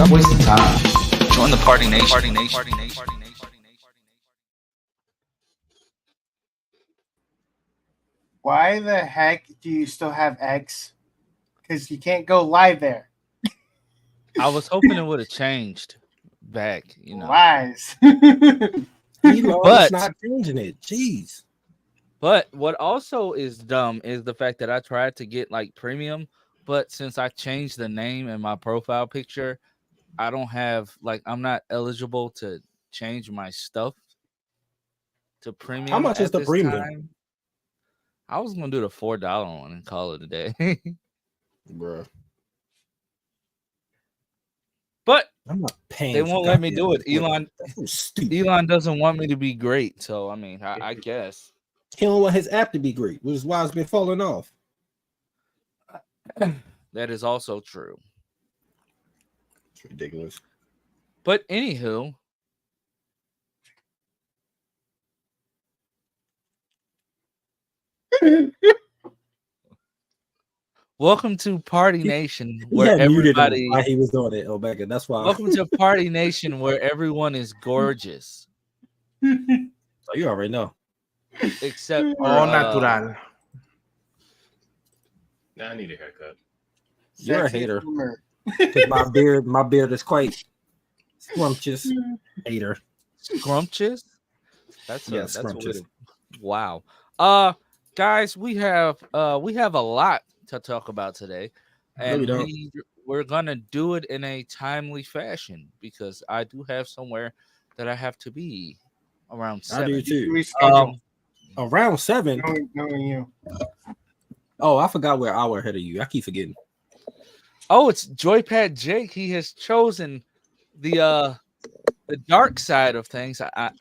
Stop wasting time. Join the Party Nation. Why the heck do you still have X? Because you can't go live there. I was hoping it would have changed back, you know. Lies. Elon's not changing it. Jeez. But what also is dumb is the fact that I tried to get like premium, but since I changed the name and my profile picture, I don't have like I'm not eligible to change my stuff to premium. How much is the premium? Time. I was gonna do the $4 one and call it a day. Bruh. But I'm not paying. They won't let me do it. Elon doesn't want me to be great, so I mean, I guess he don't want his app to be great, which is why it's been falling off. That is also true. It's ridiculous. But anywho, welcome to Party Nation, where everybody. Why he was doing it, Omega. That's why. Welcome to Party Nation, where everyone is gorgeous. So you already know. Except for, natural. Now I need a haircut. You're a hater. my beard is quite scrumptious. Hater. Scrumptious? That's scrumptious. Wow. Guys, we have a lot to talk about today. And we're gonna do it in a timely fashion because I do have somewhere that I have to be around 7. I do too. Around 7. Knowing you. Oh, I forgot we're an hour ahead of you. I keep forgetting. Oh, it's Joypad Jake. He has chosen the dark side of things. Have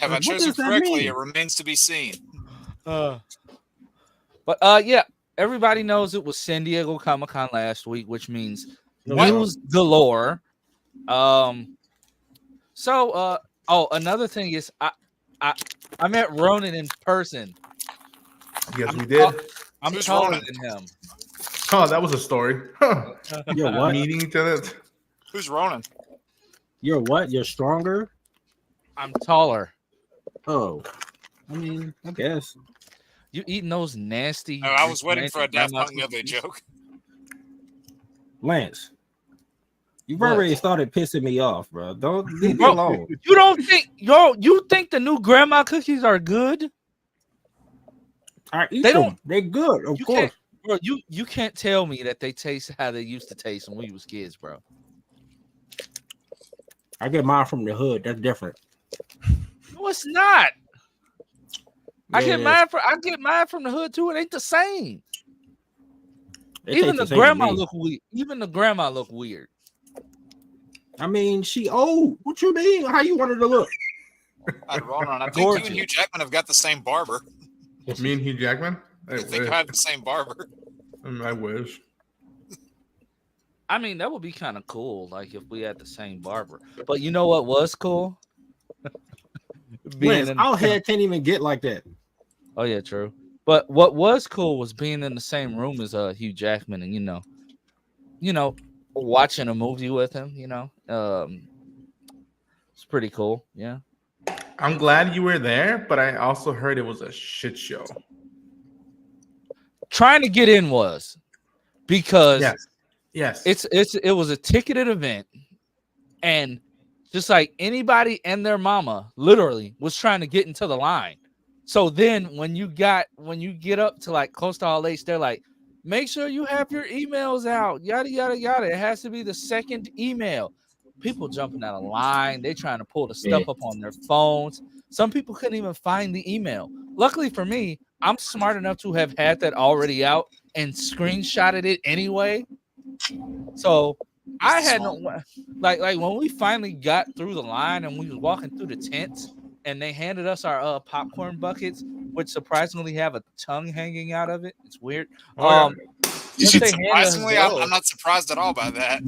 I chosen correctly? It remains to be seen. But yeah, everybody knows it was San Diego Comic-Con last week, which means news galore. So another thing is I met Ronan in person. Yes, we did. I'm taller than him. Oh, that was a story. You're what? Meeting each other. Who's Ronan? You're what? You're stronger? I'm taller. Oh. I mean, I guess. You eating those nasty... I was waiting for a Daft Punk Medley joke. Lance, you've already started pissing me off, bro. Don't leave me alone. You don't think... you think the new grandma cookies are good? They don't. They're good, of course. Bro, you can't tell me that they taste how they used to taste when we was kids, bro. I get mine from the hood. That's different. No, it's not. I get mine from the hood too. It ain't the same. Even the grandma look weird. Even the grandma look weird. I mean, she old. What you mean? How you want her to look? I think you and Hugh Jackman have got the same barber. Me and Hugh Jackman? I think I have the same barber. I wish. I mean, that would be kind of cool, like if we had the same barber. But you know what was cool? Our head can't even get like that. Oh yeah, true. But what was cool was being in the same room as Hugh Jackman, and you know, watching a movie with him. It's pretty cool. Yeah. I'm glad you were there, but I also heard it was a shit show. Trying to get in was because yes, it was a ticketed event, and just like anybody and their mama literally was trying to get into the line. So then when you get up to like close to Hall H, they're like, make sure you have your emails out, yada yada yada. It has to be the second email. People jumping out of line. They trying to pull the stuff up on their phones. Some people couldn't even find the email. Luckily for me, I'm smart enough to have had that already out and screenshotted it anyway. So I had no like when we finally got through the line and we was walking through the tents and they handed us our popcorn buckets, which surprisingly have a tongue hanging out of it. It's weird. Surprisingly, I'm not surprised at all by that.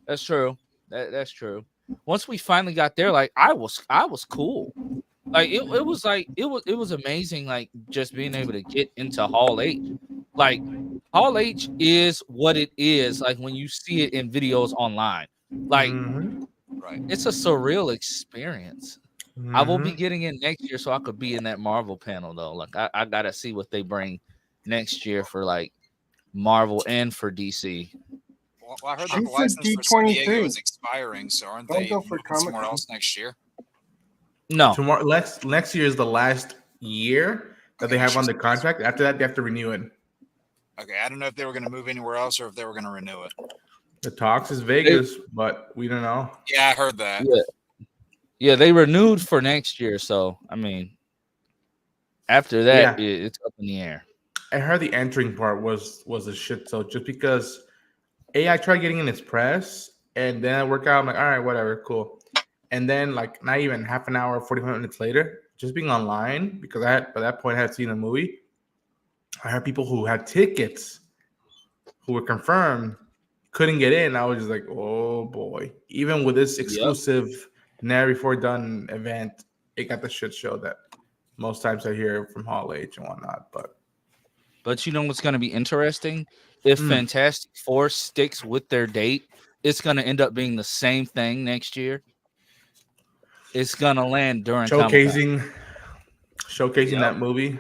That's true. That's true. Once we finally got there, like I was cool. Like it was amazing. Like just being able to get into Hall H. Like Hall H is what it is. Like when you see it in videos online, like Right. it's a surreal experience. I will be Mhm. getting in next year, so I could be in that Marvel panel though. Like I gotta see what they bring next year for like Marvel and for DC. Well, I heard that Shoot the for license for San Diego D23. is expiring, so aren't Don't they go for moving somewhere Comic-Con. else next year? No, Tomorrow, next year is the last year that they have on the contract. After that, they have to renew it. Okay, I don't know if they were going to move anywhere else or if they were going to renew it. The talks is Vegas, but we don't know. Yeah, I heard that. yeah, they renewed for next year. So I mean, after that, Yeah. it's up in the air. I heard the entering part was a shit. So just because I tried getting in its press and then I work out, I'm like, all right, whatever, cool. And then like not even half an hour, 45 minutes later, just being online because by that point I had seen a movie. I heard people who had tickets who were confirmed couldn't get in. I was just like, oh boy. Even with this exclusive never before done event, it got the shit show that most times I hear from Hall H and whatnot. But you know what's going to be interesting? If Fantastic Four sticks with their date, it's going to end up being the same thing next year. It's going to land during showcasing Yep. that movie.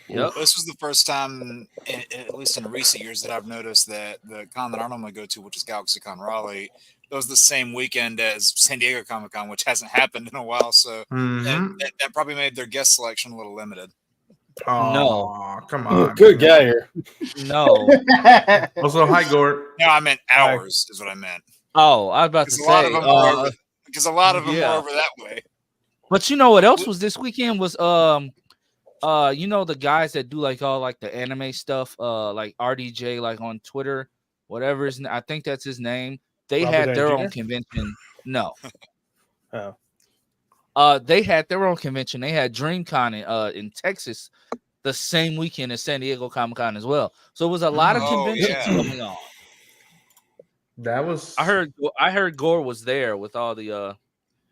Yep. This was the first time, at least in recent years, that I've noticed that the con that I normally go to, which is GalaxyCon Raleigh, that was the same weekend as San Diego Comic-Con, which hasn't happened in a while. So that probably made their guest selection a little limited. Oh, No. Come on. Good guy here. No. Also, hi, Gord. No, I meant hours is what I meant. Oh, I was about to Because say. a lot of them were over that way. But you know what else was this weekend was you know the guys that do like all like the anime stuff, like RDJ, like on Twitter, whatever is I think that's his name. They Robert had their Downey own Jr.? convention. No. Oh. They had their own convention. They had DreamCon in Texas the same weekend as San Diego Comic-Con as well. So it was a lot of conventions going on. That was I heard Gore was there with all the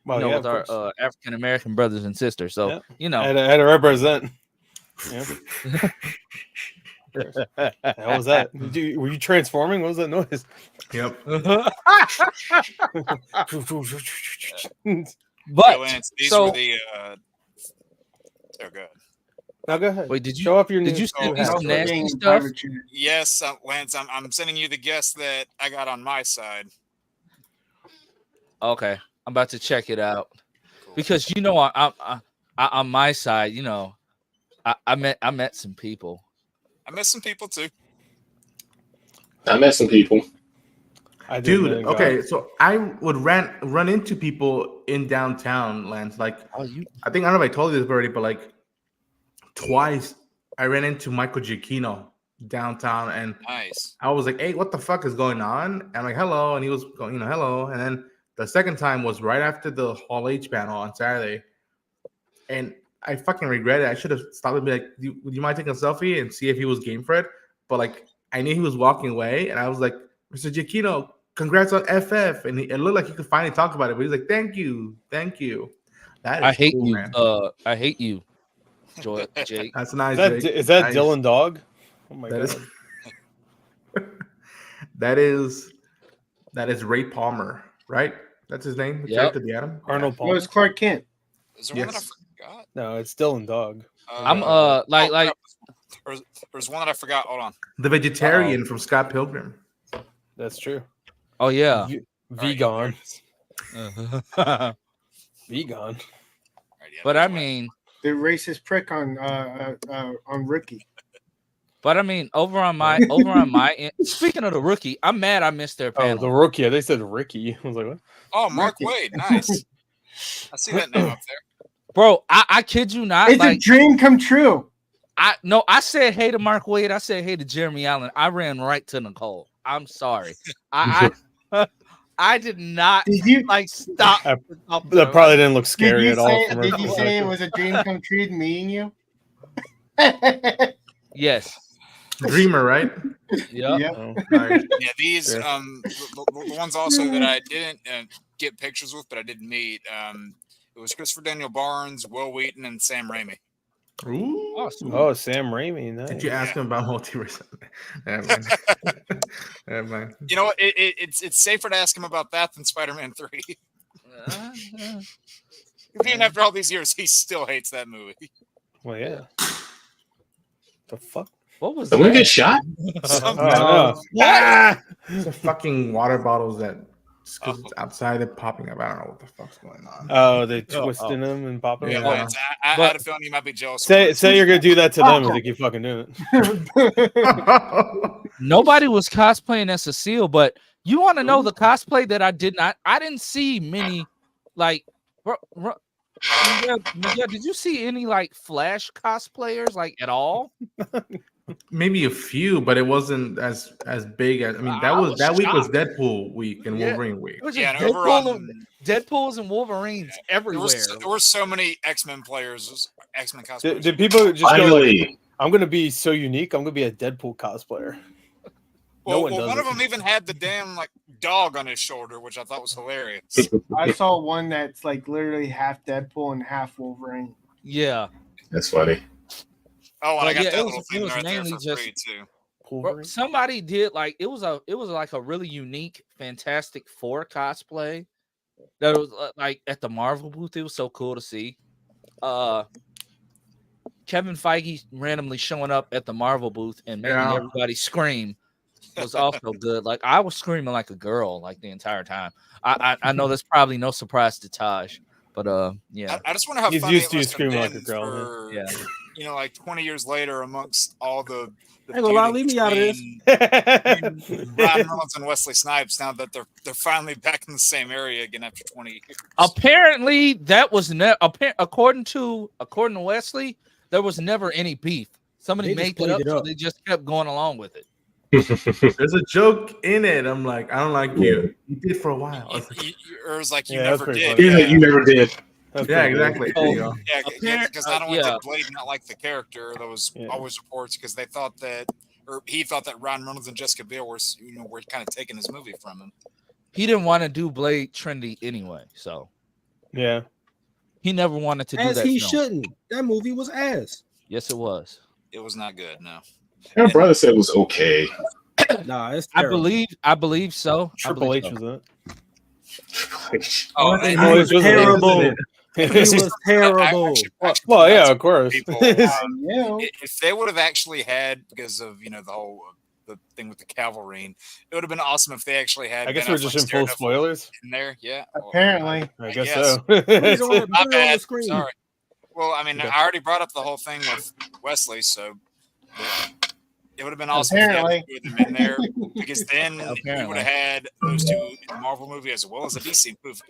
with our African American brothers and sisters. So you know, I had to represent. Yeah. How was that? Were you transforming? What was that noise? Yep. But Lance, these so were the oh god. Now go ahead. Wait, did you show up your did new you send me Oh, some nasty stuff? Yes, Lance, I'm sending you the guest that I got on my side. Okay, I'm about to check it out because you know I on my side, you know, I met some people. I met some people too. I met some people. Dude, okay, so I would run into people in downtown, Lance. Like, I think I don't know if I told you this already, but like twice I ran into Michael Giacchino downtown, and nice. I was like, "Hey, what the fuck is going on?" And I'm like, "Hello," and he was going, "Hello," and then the second time was right after the Hall H panel on Saturday, and I fucking regret it. I should have stopped and be like, "Would you mind taking a selfie and see if he was game for it?" But like, I knew he was walking away, and I was like, "Mr. Giacchino, congrats on FF," and it looked like he could finally talk about it. But he's like, "Thank you." That is I hate cool, you. man. I hate you, Jake. That's nice. Is that nice. Dylan Dog? Oh my god. That is Ray Palmer, right? That's his name. Yep. To the Atom. Arnold It Palmer. was Clark Kent. Is there one that I forgot? No, it's Dylan Dog. I'm there's one that I forgot. Hold on. The vegetarian from Scott Pilgrim. That's true. Oh yeah. Vegan. But Vegan. I mean, The racist prick on Rookie. but I mean, over on my end, speaking of the Rookie, I'm mad I missed their Oh, panel. the Rookie. They said Ricky. I was like, what? Oh, Mark Wade. Nice. I see that name up there. Bro, I kid you not. It's a dream come true. I said hey to Mark Wade. I said hey to Jeremy Allen. I ran right to Nicole. I'm sorry. I did not stop. That probably didn't look scary at all. Did you say it was a dream come true to meeting you? Yes. Dreamer, right? Yeah. Yeah, these the ones also that I didn't get pictures with, but I did meet. It was Christopher Daniel Barnes, Will Wheaton, and Sam Raimi. Ooh. Awesome. Oh, Sam Raimi. Nice. Did you ask him about multiverse? Never mind. Never mind. You know what? It's safer to ask him about that than Spider-Man 3. Even after all these years, he still hates that movie. Well, yeah. The fuck? What was Someone that? get shot? Oh, no. Ah! The fucking water bottles that because it's outside, they're popping up. I don't know what the fuck's going on. Oh, they twisting them and popping Yeah, them. Yeah. out. I had a feeling you might be jealous. Say you're gonna do that to them and they keep fucking doing it. Nobody was cosplaying as Cecile, but you want to know the cosplay that I didn't see many like Miguel, did you see any like Flash cosplayers like at all? Maybe a few, but it wasn't as big as. I mean, that week was Deadpool week and Wolverine week. It was Yeah, just and over Deadpools and Wolverines everywhere. There were so many X-Men players, X-Men cosplayers. Did people just go Finally. like, I'm gonna be so unique, I'm gonna be a Deadpool cosplayer? Well, does one it. of them even had the damn like dog on his shoulder, which I thought was hilarious. I saw one that's like literally half Deadpool and half Wolverine. Yeah. That's funny. Oh, and I But got yeah, that it was- little it thing was right there mainly for just- free too. Wolverine? Somebody did like it was like a really unique Fantastic Four cosplay that was like at the Marvel booth. It was so cool to see. Kevin Feige randomly showing up at the Marvel booth and making everybody scream was also good. Like I was screaming like a girl like the entire time. I know that's probably no surprise to Taj, but yeah. I just wonder how He's funny used it to must have screaming like been a girl, for, yeah. You know, like 20 years later, amongst all the Ain't gonna lie, leave me out of this. Ryan Reynolds and Wesley Snipes. Now that they're finally back in the same area again after 20 years. Apparently, that was according to Wesley, there was never any beef. Somebody They just made it up, played it so up. they just kept going along with it. There's a joke in it. I'm like, I don't like you. You did for a while. Or it was like you Yeah, that's never pretty did. funny. You never did. That's Yeah, pretty good. exactly. There you go. Yeah, because not only yeah. did Blade not like the character, there was always reports because they thought that, or he thought that Ryan Reynolds and Jessica Biel were kind of taking his movie from him. He didn't want to do Blade trendy anyway, so Yeah. he never wanted to do As that. he film. shouldn't. That movie was ass. Yes, it was. It was not good. No. Her brother said it was okay. Nah, it's I terrible. believe so. Triple H so. was in it. Oh, He Oh, was it was terrible. He was I terrible. actually Well, yeah, that's of course. people, Yeah. if they would have actually had, because of the whole the thing with the Calvarine, it would have been awesome if they actually had. I guess Ben we're just Affleck in full staring up spoilers. in there. Yeah, Apparently. I guess guess. so. Put it on, My put it on the bad. screen. Sorry. Well, I mean, Okay. I already brought up the whole thing with Wesley, so it would have been awesome if they Apparently. had put them in there, because then we Apparently. would have had those two in the Marvel movie as well as a DC movie.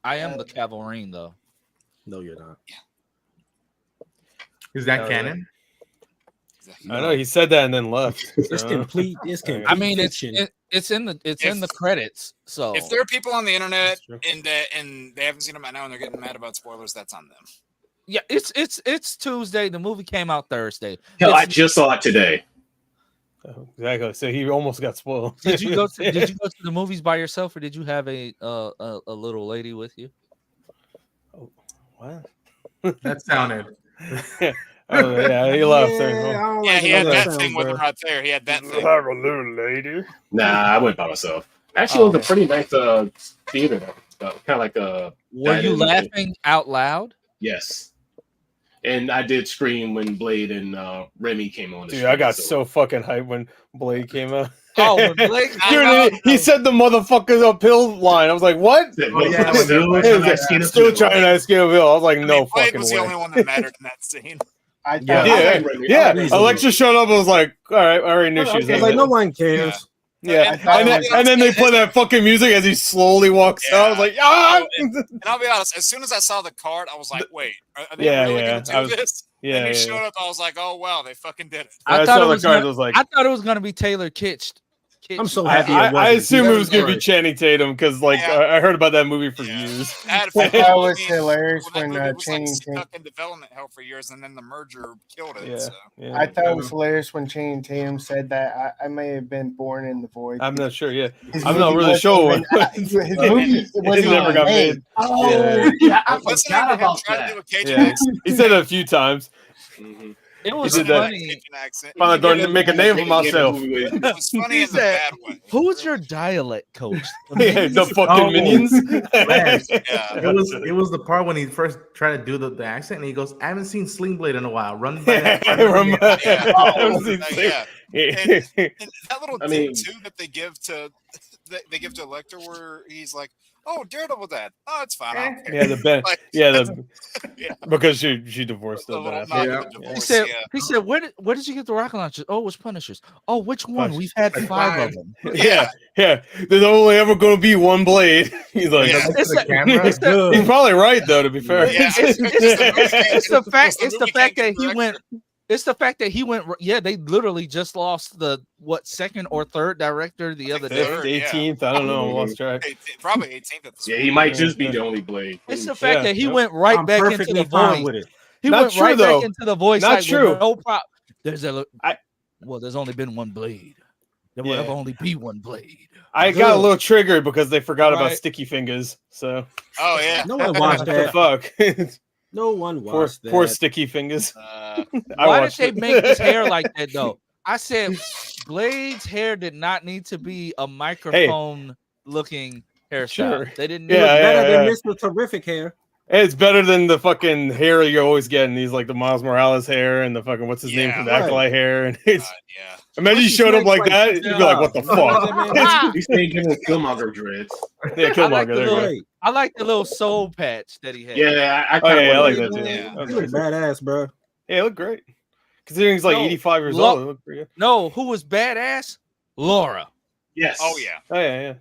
I am the Calvarine, though. No, you're not. Is that Oh, canon? I know he said that and then left. It's so- complete. It's complete. I mean, it's fiction. in the credits. So If there are people on the internet That's true. and they haven't seen them by now and they're getting mad about spoilers, that's on them. yeah, it's Tuesday. The movie came out Thursday. Hell, I It's- just saw it today. Oh, exactly. So he almost got spoiled. Did you go to the movies by yourself, or did you have a little lady with you? What? That sounded. Oh yeah, he left. Yeah, I don't Yeah, like he the had way that sounds, thing with bro. him right there. He had that thing. Have a little lady. Nah, I went by myself. Actually, it was a pretty nice theater. Kind of like a. Were you laughing out loud? Yes. And I did scream when Blade and Remy came on. The Dude, screen, I got so fucking hyped when Blade came out. Oh, when Blake, Dude, he said the motherfucker's uphill line. I was like, what? Oh, yeah, still when trying to skin Still up. trying to scale uphill. I was like, I no mean, Blade fucking was way. the only one that mattered in that scene. I thought Yeah. Yeah, Remy. yeah. Easily. Alexa showed up and was like, all right, I already knew she was I in was like, it. no one cares. Yeah, And and then they play that fucking music as he slowly walks out. I was like, ah! And I'll be honest, as soon as I saw the card, I was like, wait, are they Yeah, really yeah, going to I do was- this? Yeah, and he yeah. showed up, I was like, oh, wow, they fucking did it. I I saw thought it the was card. gonna- I was like, I thought it was gonna be Taylor Kitsch kid. I'm so I, happy. I assume it was gonna be Very Channing Tatum because, like, Yeah. I heard about that movie for Yeah. years. I had a I feeling, thought it was I mean, hilarious well, that when movie was like Channing stuck in development hell for years, and then the merger killed it. Yeah, So. yeah. I thought it was hilarious when Channing Tatum said that I may have been born in the void. I'm not sure. Yeah, His I'm not movie really wasn't sure. even- his movie wasn't never even got made. made. Oh, yeah, I Wasn't forgot it him about trying to that. do a Cajun Yeah, accent? he said it a few times. Mhm. It was did that. funny. Cajun accent. Finally, starting to make a name for myself. It was funny He in the said, bad way. "Who's your dialect coach?" Yeah, the fucking Oh, minions. man. Yeah. It was the part when he first tried to do the accent, and he goes, "I haven't seen Sling Blade in a while. Run by that." Yeah. Oh, Yeah. And that little I tip mean- too that they give to Lecter, where he's like, "Oh, Daredevil, Dad. Oh, it's fine. I don't care." Yeah, the best. Like, Yeah, the yeah. because she divorced The him. little After. nod to Yeah. the He divorce, said, yeah. "He said, where did you get the rocket launchers? Oh, it was Punishers. Oh, which one? We've had Like 5 five. of them. Yeah, yeah. There's only ever going to be one blade. He's like, Yeah. Next to the It's camera. It's the, he's probably right though. To be fair, Yeah, it's the fact. the It's the movie fact can't that he direct went. It's the fact that he went. Yeah, they literally just lost the second or third director the other day. third. 18th. I don't know. I lost track. Probably 18th at this Yeah, point. he might just be the only Blade. It's the fact Yeah, that he yep. went right I'm back into perfectly the fine voice. with it. He Not went true, right though. back into the voice. Not like, true. With no problem. There's a. I- Well, there's only been one blade. There will Yeah. ever only be one blade. I got a little triggered because they forgot about Right. Sticky Fingers. So Oh yeah. No one watched what the that. fuck? No one poor, watched that. poor Sticky Fingers. Uh, I Why did watched they it. make his hair like that though? I said Blade's hair did not need to be a microphone looking hairstyle. Sure. They didn't It need was Yeah, better yeah, than yeah. Mr. Terrific hair. It's better than the fucking hair you always get in these, like the Miles Morales hair and the fucking what's his name Yeah. from the Right. Acolyte hair. And it's yeah. imagine you What's showed his up like name? that, you'd be like, what the fuck? He's thinking of Killmonger dreads. Yeah, I like Killmonger. the There you little- go. Right. I like the little soul patch that he had. Yeah, I Oh kind of yeah, I like want that too. Yeah. That was You look nice. badass, bro. Yeah, it looked great. Considering he's like No, 85 years Lo- old, it looked pretty good. No, who was badass? Laura. Yes. Oh yeah. Oh yeah, yeah.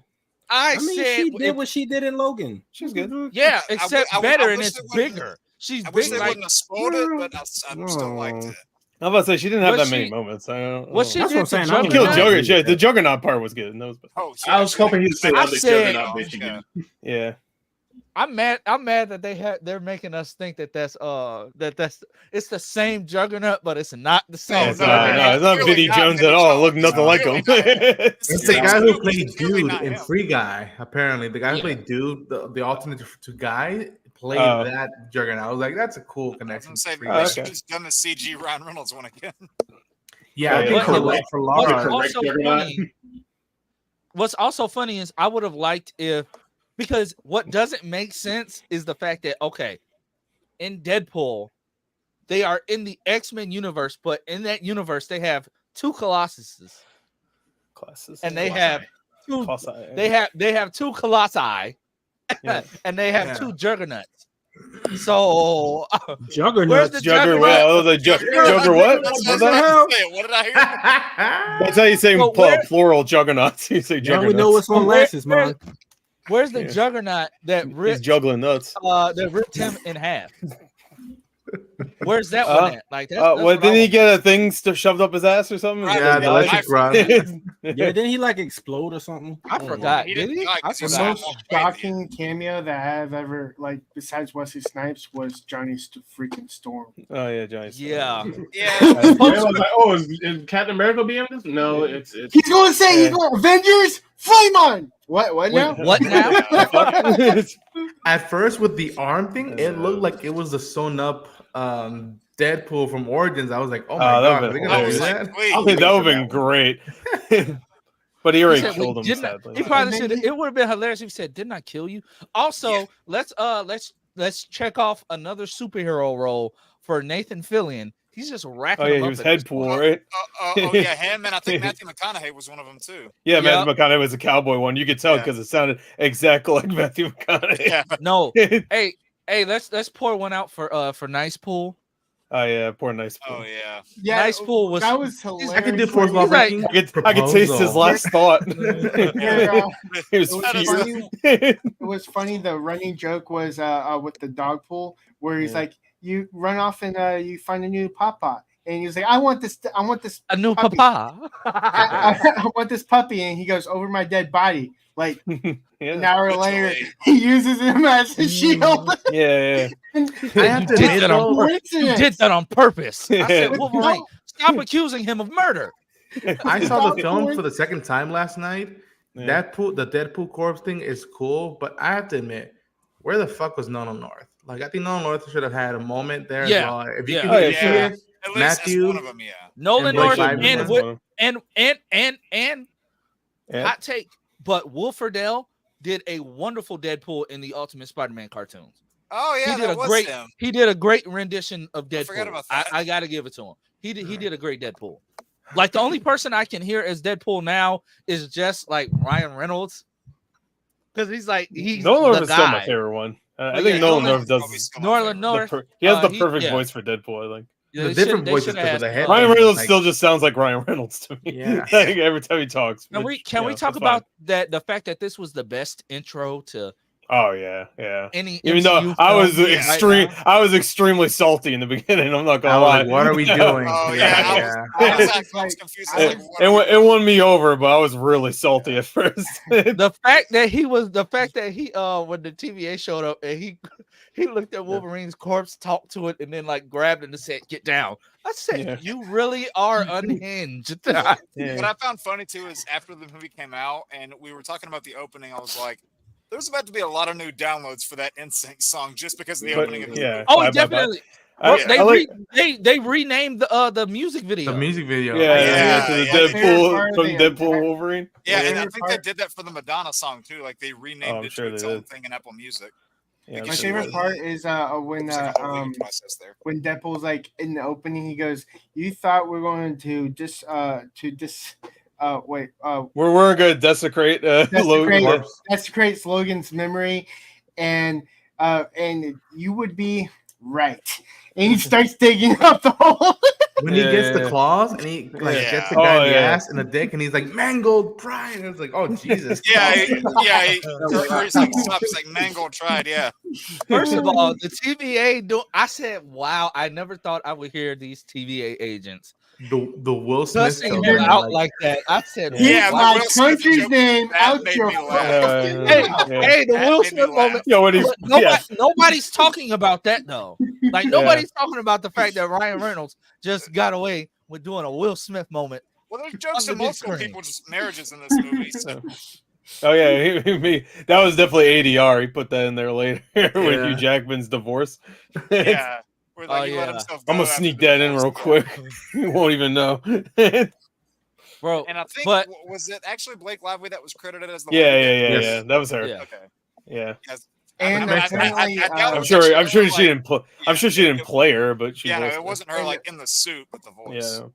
I, I mean, said, she did what she did in Logan. She was good. yeah, I except w- I better wish and they it's wouldn't- bigger. She's I wish big they like wouldn't have spoiled it, but I still liked it. I'm about to say she didn't have What that many she- moments. I don't, what she know. That's what I'm did to saying. I She don't killed know. Juggernaut. Yeah, the Juggernaut part was good. That was, Oh, I was hoping he'd say I other said- Juggernaut bitch again. yeah. I'm mad that they're making us think that that's it's the same Juggernaut, but it's not the same. Yeah, it's no, not, no, it's not really Vinny not Jones Vinny at all. Jones. Look nothing No, like really him. not. It's the Yeah. guy who It's played really Dude not in him. Free Guy. Apparently, the guy who Yeah. played Dude, the alternate to Guy, played Oh. that Juggernaut. I was like, that's a cool I was connection. gonna say, Free they Guy. should okay. just done the CG Ryan Reynolds one again. Yeah, I Yeah, think yeah. for, What- for What's Laura, correct also Juggernaut. funny, what's also funny is I would have liked if, because what doesn't make sense is the fact that okay, in Deadpool, they are in the X-Men universe, but in that universe they have 2 Colossuses Classes. and they have 2 Colossi. they have 2 Colossi Yeah. and they have Yeah. 2 Juggernauts. So Juggernaut. where's the Jugger, Juggernaut? oh, the Jugger what? That's What's what I that? was saying. What did I hear? That's how you say Well, where- plural juggernauts. You say Now we juggernauts. know what's on Where- Lance's mind. Where's the Yeah. Juggernaut that He's ripped juggling nuts. that ripped him in half? Where's that one at? Like that's What didn't he get a thing shoved up his ass or something? Right, yeah, the I electric rod. Yeah, didn't he like explode or something? I forgot. He Did didn't he? die I 'cause he was The forgot. most walking away at the shocking cameo that I've ever like besides Wesley Snipes was Johnny Freaking Storm. Oh yeah, Johnny. Yeah. Yeah. I was like, oh, is Captain America being this? No, it's He's going to say Yeah. he's going Avengers Flame on. What now? What now? At first, with the arm thing, That's it looked like it was the sewn up Deadpool from Origins. I was like, oh Oh, my that'd god, been are they I gonna was do like, that? wait. I'll that would have for been that great. But he already He said, killed him. didn't I- Sadly. he probably And then said it would have been hilarious if he said, "Didn't I kill you?" Also, Yeah. let's check off another superhero role for Nathan Fillion. He's just racking. Oh yeah, them he up was at this Headpool, point. right? Oh yeah, him and I think Matthew McConaughey was one of them too. Yeah, Yep. Matthew McConaughey was a cowboy one. You could tell Yeah. because it sounded exactly like Matthew McConaughey. Yeah. No, hey, let's pour one out for Nice Pool. Oh yeah, poor nice. Oh Pool. yeah. Yeah, Nice Pool was. that was hilarious. I could do when Force he- Law He's like- Breaking. I could taste his Proposal. last thought. Yeah, he was it was furious. funny. It was funny. The running joke was with the dog pool where he's Yeah. like, "You run off and you find a new papa." and he was like, I want this A new puppy. papa. I want this puppy, and he goes over my dead body. Like Yeah. an hour later, Literally. he uses him as a shield. Yeah, I have to did admit, that on though, You did that on purpose. I said, Yeah. Wolverine, stop accusing him of murder. I saw the Stop film doing- for the second time last night. Yeah. The Deadpool corpse thing is cool, but I have to admit, where the fuck was Nolan North? Like, I think Nolan North should have had a moment there Yeah. as well. If you Yeah. can Oh, yeah, if you sure. get At least Matthew- as one of them, yeah. Nolan And Blake North Lively and was Wi- and Yeah. hot take, but Will Friedle did a wonderful Deadpool in the Ultimate Spider-Man cartoons. Oh yeah, he did that a was great him. he did a great rendition of Deadpool. I forgot about that. I gotta give it to him. He did a great Deadpool. Like the only person I can hear as Deadpool now is just like Ryan Reynolds. Because he's Nolan North the is still my guy. favorite one. I But think yeah, Nolan Nolan- North does. Probably still my Nolan favorite. North. He has the he- perfect yeah. voice for Deadpool. I think. Yeah, The they different should- they voices should because of ask, the head. Ryan Reynolds like- still just sounds like Ryan Reynolds to me. Yeah. Like, every time he talks. Can we you know, talk it's about fine. that? The fact that this was the best intro to Oh yeah. any Even MCU though I was film right extreme, now. I was extremely salty in the beginning. I'm not I gonna was lie. like, what are we Yeah. doing? Oh yeah, I was confused. I was It, like, what are we it won me over, but I was really salty at first. The fact that he when the TVA showed up and he looked at Wolverine's corpse, talked to it, and then like grabbed it and said, "Get down." I said, Yeah. "You really are unhinged." Yeah. What I found funny too is after the movie came out and we were talking about the opening, I was like, "There's about to be a lot of new downloads for that NSYNC song just because of the But, opening of the yeah. movie." Oh, Bye, bye, bye. definitely. I- Bro, I like- they renamed the music video. The music video. Yeah, to the Yeah. Deadpool from Yeah. Deadpool Wolverine. Yeah, and I favorite think they part- did that for the Madonna song too. Like they Oh, renamed I'm it sure to its they own did. thing in Apple Music. Yeah, My My I'm sure favorite they part did. is when It was like a whole learning process there. when Deadpool's like in the opening, he goes, "You thought we're going to We're gonna desecrate Logan. Desecrate- desecrate Logan's memory, and you would be right." And he starts digging up the hole. When he gets Yeah. the claws and he like Yeah. gets the guy Oh, in the yeah. ass and the dick and he's like mangled pride. And it's like, oh Jesus. Yeah, Christ. He's like, stop. He's like, Mangold tried. Yeah, First of all, the TVA I said, "Wow, I never thought I would hear these TVA agents the Will Smith cussing him children, out like, like that." I said, Keep Yeah, the my Will Smith country's joke, name that out made your me laugh. fucking Hey, mouth. hey, the That Will made me Smith laugh. moment. Yo, when he's Nobody's talking about that though. Like nobody's talking about the fact that Ryan Reynolds just got away with doing a Will Smith moment. Well, there's jokes On to the big multiple screen. people's marriages in this movie. So Oh yeah, that was definitely ADR. He put that in there later with Yeah. Hugh Jackman's divorce. yeah, where, like, Oh, he let yeah. himself I'm go gonna after sneak the that in divorce. real Yeah. quick. You won't even know. Bro, And I think But- was it actually Blake Lively that was credited as the yeah, one who yeah, did yeah, Yes. yeah. That was her. yeah. Okay. Yeah. Yes. And apparently, doubt it I'm was sure. actually I'm sure her, she like- didn't. I'm sure she didn't play her, but she. Yeah, no, was it wasn't her like in the suit, but the voice. Yeah.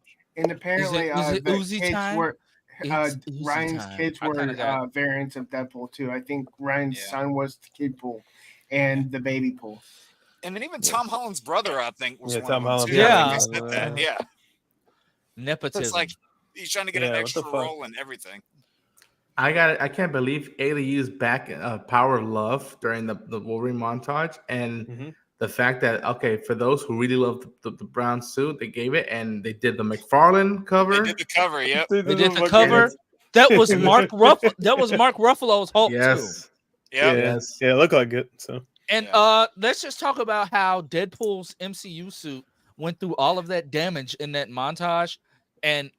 And apparently, Is it the Uzi kids time? were It's Uzi Ryan's time. kids I were kinda got- variants of Deadpool too. I think Ryan's Yeah. son was the kid pool and the baby pool. And then even Tom Holland's brother, I think, was Yeah, one Tom of them Holland. too. Yeah. I think they said that. Yeah. Nepotism. It's like he's trying to get Yeah, an what extra the fuck? role and everything. I can't believe Ailey used back Power of Love during the Wolverine montage and Mhm. the fact that for those who really love the brown suit, they gave it and they did the McFarlane cover. They did the cover, yep. they did the cover. That was Mark Ruffalo. That was Mark Ruffalo's Hulk too. Yes. Yep. Yeah. Yes. Yeah, it looked like it. So And Yeah. let's just talk about how Deadpool's MCU suit went through all of that damage in that montage, and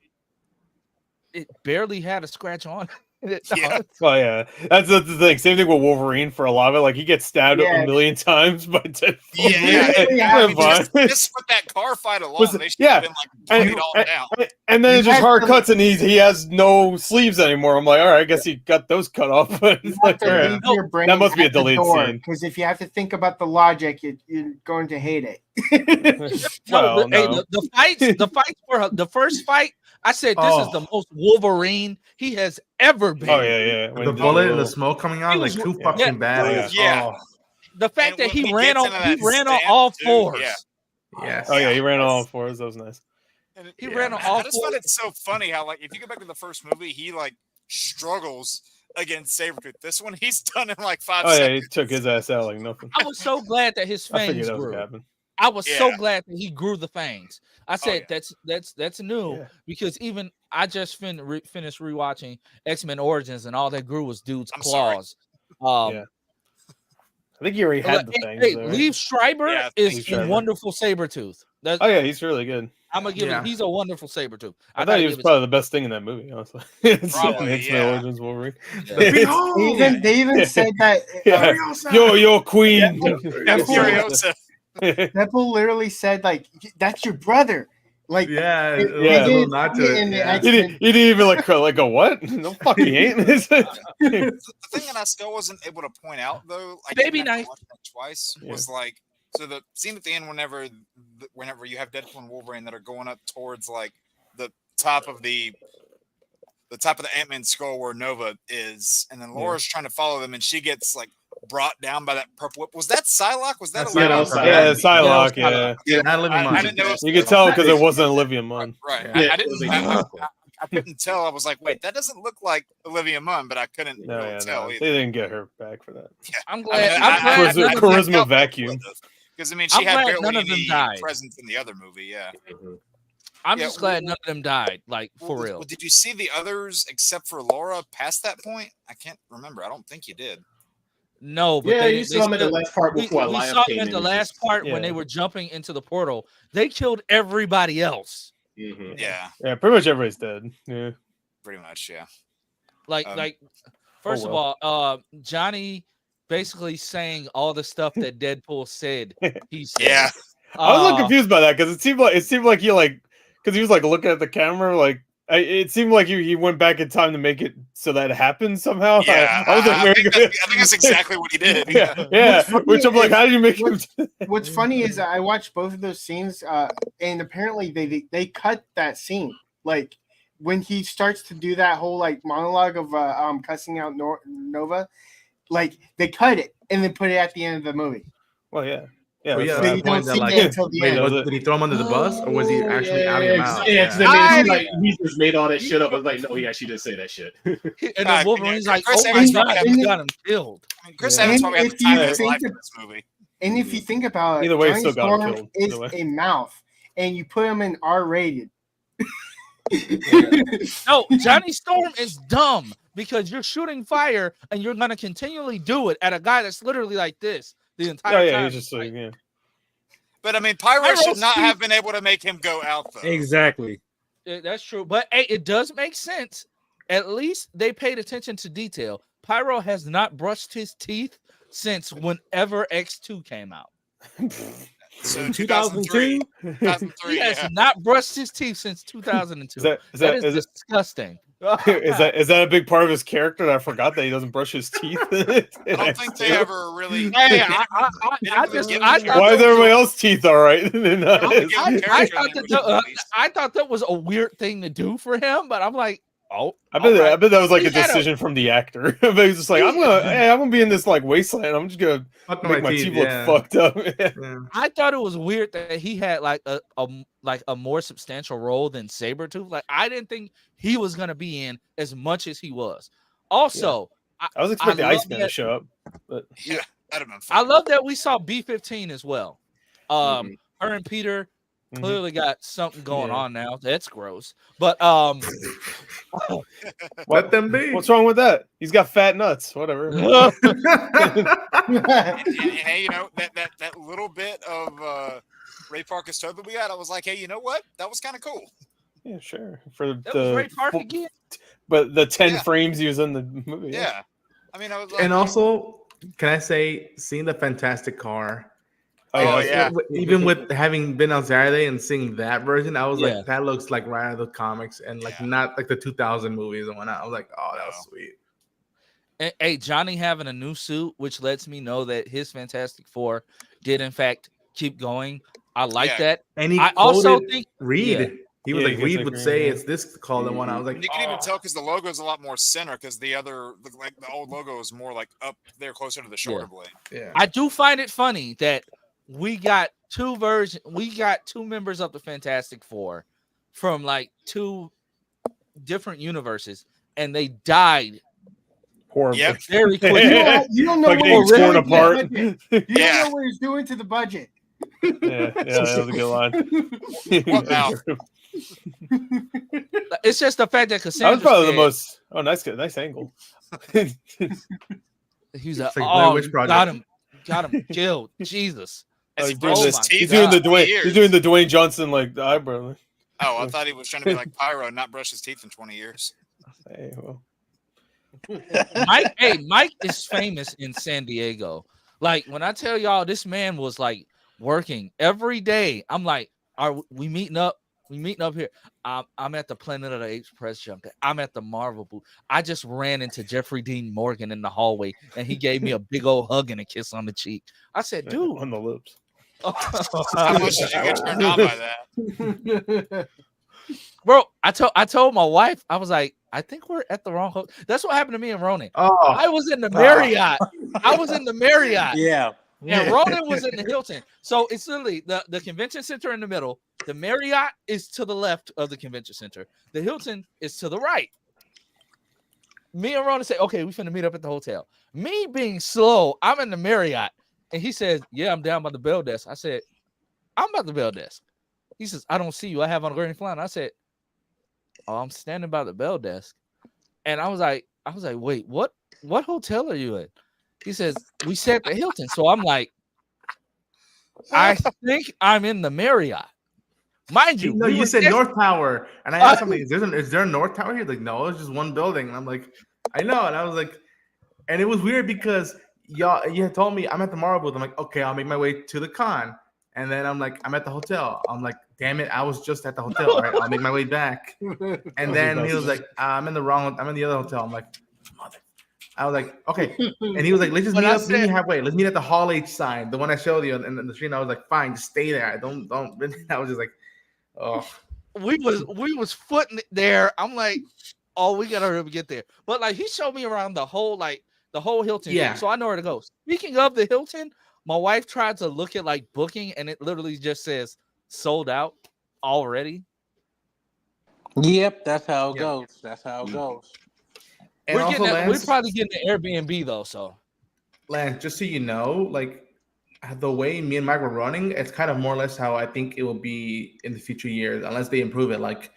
it barely had a scratch on it. Yeah. oh yeah, that's the thing. Same thing with Wolverine for a lot of it. Like he gets stabbed Yeah. a million times by Deadpool. Yeah, Yeah, I mean, Fine. just with that car fight alone, Was- they should yeah. have been like bleed all down. And then He it just has hard to- cuts, and he has no sleeves anymore. I'm like, all right, I guess he got those cut off. But You it's have like, to all right. leave your brain That must be a at the deleted door, scene. because if you have to think about the logic, you're going to hate it. No, Well, hey, no. the fights were the first fight. I said this is the most Wolverine he has ever been. Oh yeah, yeah. When The did bullet and little- the smoke coming out He like was- too yeah. fucking bad. Yeah. Oh, The fact And that when he he ran gets on into that on stance, all too, fours. yeah. yes. Oh yeah, he ran all fours. That was nice. And He ran on I all just find fours. it so funny how, like, if you go back to the first movie, he like struggles against Sabretooth. This one, he's done in like 5 Oh yeah, seconds. he took his ass out like nothing. I was so glad that his I fangs figured that was grew. gonna happen. I was so Yeah. glad that he grew the fangs. I said that's new Yeah. because even I just finished rewatching X-Men Origins and all that grew was dude's I'm sorry. claws. Yeah. I think he already had the things. Hey, though, right? Liev Schreiber Yeah, is Liev a Schreiber. wonderful Sabretooth. Oh yeah, he's really good. I'm gonna give Yeah. him. He's a wonderful Sabretooth. I thought he was probably the best thing in that movie. Honestly, it's Probably, X-Men yeah. Origins Wolverine. Yeah. They even said that Yeah. Yo, Queen. Yeah, Furiosa. Deadpool literally said like, "That's your brother." Like, Yeah, it- it yeah. was a little nod to it. in the Yeah. He didn't even like a what? No, fuck, he ain't. The thing that I still wasn't able to point out though, I Baby didn't have to knife. watch that twice, Yeah. was like so the scene at the end whenever you have Deadpool and Wolverine that are going up towards like the top of the Ant-Man skull where Nova is, and then Laura's trying to follow them, and she gets like brought down by that purple whip. Was that Psylocke? Was that That's a Yeah, that living- was Psylocke. Yeah, Psylocke. Yeah, Yeah, Yeah, not living I much. didn't know if you could tell because it wasn't Olivia Munn. right. Yeah, I it was didn't. like- I couldn't tell. I was like, wait, that doesn't look like Olivia Munn, but I couldn't No, really yeah, tell no, they either. didn't get her back for that. I'm I glad. mean, I'm glad. Charisma- none of them- charisma vacuum. Because I mean, I'm she had glad barely none of them any died. presence in the other movie. Yeah. I'm Yeah, just glad none of them died. Like for Well, real. well, did you see the others except for Laura past that point? I can't remember. I don't think you did. No, but Yeah, they, you saw him in the still- last part we, before we Elias saw came them in the and last just- part when they Yeah. were jumping into the portal. They killed everybody else. Mhm. Yeah, Yeah, pretty much everybody's dead. Yeah. pretty much. Yeah. Like, Um, first of well. all, Johnny basically saying all the stuff that Deadpool said. He said. Yeah. I was a little confused by that because it seemed like he because he was like looking at the camera it seemed like he went back in time to make it so that it happened somehow. Yeah. I was like, I think that's exactly what he did. yeah, yeah. What's funny Which I'm like, is- how did you make him? What's funny is I watched both of those scenes, and apparently they cut that scene. Like when he starts to do that whole like monologue of cussing out Nova, like they cut it and then put it at the end of the movie. Well, yeah, yeah. Well, that's yeah, what So you happened. don't point that, see like, it until the Wait, end. did he throw him under the bus, or was he Oh, actually yeah, out of mouth? Yeah, because they made it I- seem like he just made all that shit up. I was like, no, he actually did say that shit. And God, then Wolverine's like, Chris "Oh my Evans God, probably he had- got him killed." I mean, Chris Yeah. Evans probably had And the if time you of his think life in of- this movie. And if you think about it, Either way, he Johnny still got him Storm killed, is either way. a mouth, and you put him in R-rated. No, Johnny Storm is dumb because you're shooting fire and you're gonna continually do it at a guy that's literally like this the entire Oh yeah, time. he's just like yeah. But I mean, Pyro Pyro's should not cute. have been able to make him go out though. Exactly. That's true, but hey, it does make sense. At least they paid attention to detail. Pyro has not brushed his teeth since whenever X2 came out. So 2002? 2003. He has Yeah. not brushed his teeth since 2002. Is that is disgusting. is that a big part of his character that I forgot that he doesn't brush his teeth? I don't think they ever really. Hey, I I thought Why is that everybody else's teeth all right? And not his? I thought that was a weird thing to do for him, but I'm like, oh, I bet that was like He a had a- decision from the actor. But he's just like, I'm gonna be in this like wasteland. I'm just gonna Fuck make my teeth look fucked up. Yeah. I thought it was weird that he had like a more substantial role than Sabretooth. Like I didn't think he was gonna be in as much as he was. Also, I was expecting love Iceman to that- show up, but Yeah, that'd have been I fun. love that we saw B-15 as well. Mhm. Her and Peter Mhm. clearly got something going Yeah. on now. That's gross. But Let them be. what's wrong with that? He's got fat nuts. Whatever. And, hey, you know that little bit of Ray Parker's toe that we got. I was like, hey, you know what? That was kind of cool. Yeah, sure. For that was Ray Park again. but the 10 Yeah. frames he was in the movie. Yeah. I mean, I was like, And also, can I say, seeing the Fantastic Car, Oh, yeah. even with having been on Saturday and seeing that version, I was Yeah. like, that looks like right out of the comics and like Yeah. not like the 2000 movies and whatnot. I was like, oh, that was sweet. And, hey, Johnny having a new suit, which lets me know that his Fantastic Four did in fact keep going. I like Yeah. that. And he I also quoted think Reed. yeah. He was Yeah, like, he Reed gets would like say Reed, it's this called the one. I was like, and you can even oh. tell because the logo is a lot more center because the old logo is more like up there closer to the shoulder blade. Yeah. I do find it funny that we got two members of the Fantastic Four from like two different universes, and they died Horrible. Yep. very quickly. You don't know Like what getting he's torn doing to the apart. budget. You Yeah. don't know what he's doing to the budget. Yeah, that was a good line. What now? It's just the fact that That Cassandra was probably the said- most. Oh, nice angle. He's like, It's like Blair oh, Witch you Project. got him killed. Jesus. Has he Like, brushed oh his my teeth He's doing in the 20 Dwayne. years? He's doing the Dwayne Johnson like the eyebrow. Oh, I thought he was trying to be like Pyro and not brush his teeth in 20 years. Hey, well. Mike is famous in San Diego. Like when I tell y'all this man was like working every day. I'm like, are we meeting up? We meeting up here. I'm at the Planet of the Apes press junket. I'm at the Marvel booth. I just ran into Jeffrey Dean Morgan in the hallway and he gave me a big old hug and a kiss on the cheek. I said, dude, On the lips. How much did you get turned on by that? bro, I told my wife, I was like, I think we're at the wrong hotel. That's what happened to me and Ronan. Oh, I was in the Marriott. I was in the Marriott. Yeah. And Ronan was in the Hilton. So it's literally the convention center in the middle. The Marriott is to the left of the convention center. The Hilton is to the right. Me and Ronan say, okay, we finna meet up at the hotel. Me being slow, I'm in the Marriott. And he says, yeah, I'm down by the bell desk. I said, I'm by the bell desk. He says, I don't see you. I have on a gray fly. And I said, oh, I'm standing by the bell desk. And I was like, wait, what hotel are you in? He says, we sat at the Hilton. So I'm like, I think I'm in the Marriott. Mind you, no, we you were said next- North Tower, and I asked somebody, is there a North Tower here? Like, no, it's just one building. And I'm like, I know, and I was like, and it was weird because you had told me I'm at the Marvel booth. I'm like, okay, I'll make my way to the con, and then I'm like, I'm at the hotel. I'm like, damn it, I was just at the hotel. All right, I'll make my way back. And then he was like, I'm in the other hotel. I'm like, mother. I was like, okay. And he was like, let's just meet me halfway. Let's meet at the Hall H sign, the one I showed you in the street. And I was like, fine, just stay there. Don't. I was just like, oh. we was footing it there. I'm like, oh, we gotta hurry up and get there. But like he showed me around the whole Hilton. Yeah. So I know where to go. Speaking of the Hilton, my wife tried to look at like booking, and it literally just says sold out already. Yep, that's how it goes. That's how it goes. And We're probably getting an Airbnb though. So Lance, just so you know, like the way me and Mike were running, it's kind of more or less how I think it will be in the future years, unless they improve it. Like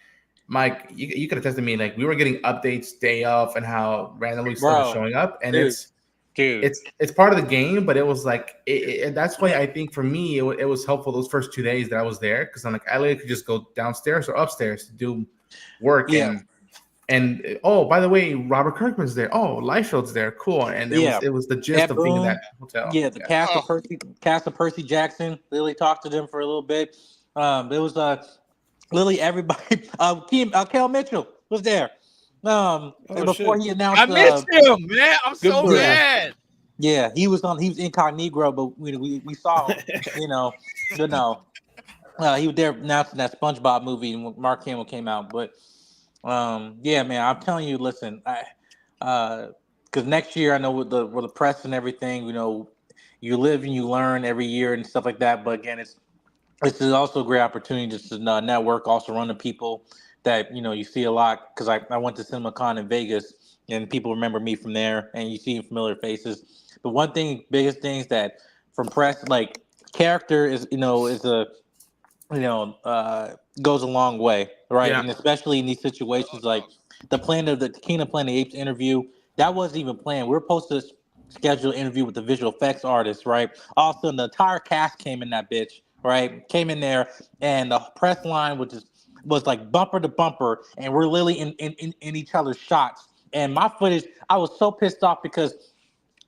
Mike, you could attest to me, like we were getting updates day of and how randomly stuff was showing up, and it's part of the game, but it was like that's why I think for me it was helpful those first 2 days that I was there, because I'm like I literally could just go downstairs or upstairs to do work. And oh, by the way, Robert Kirkman's there. Oh, Liefeld's there. Cool. And it was the gist of being in that hotel. Yeah, the cast of Percy Jackson. Lily talked to them for a little bit. There was Lily, everybody. Kel Mitchell was there. Before he announced, I missed him, man. I'm so mad. Yeah, he was incognito, but we saw him. But no, he was there announcing that SpongeBob movie when Mark Hamill came out, but. Yeah, man, I'm telling you, listen, because next year I know with the press and everything, you live and you learn every year and stuff like that. But again, it's also a great opportunity just to network, also run to people that you see a lot. Because I went to CinemaCon in Vegas and people remember me from there, and you see familiar faces. But biggest things that from press, like character is goes a long way, right? Yeah. And especially in these situations, like the Kingdom Planet of the Apes interview, that wasn't even planned. We were supposed to schedule an interview with the visual effects artist, right? Also, the entire cast came in that bitch, right? Came in there, and the press line was like bumper to bumper, and we're literally in each other's shots. And my footage, I was so pissed off because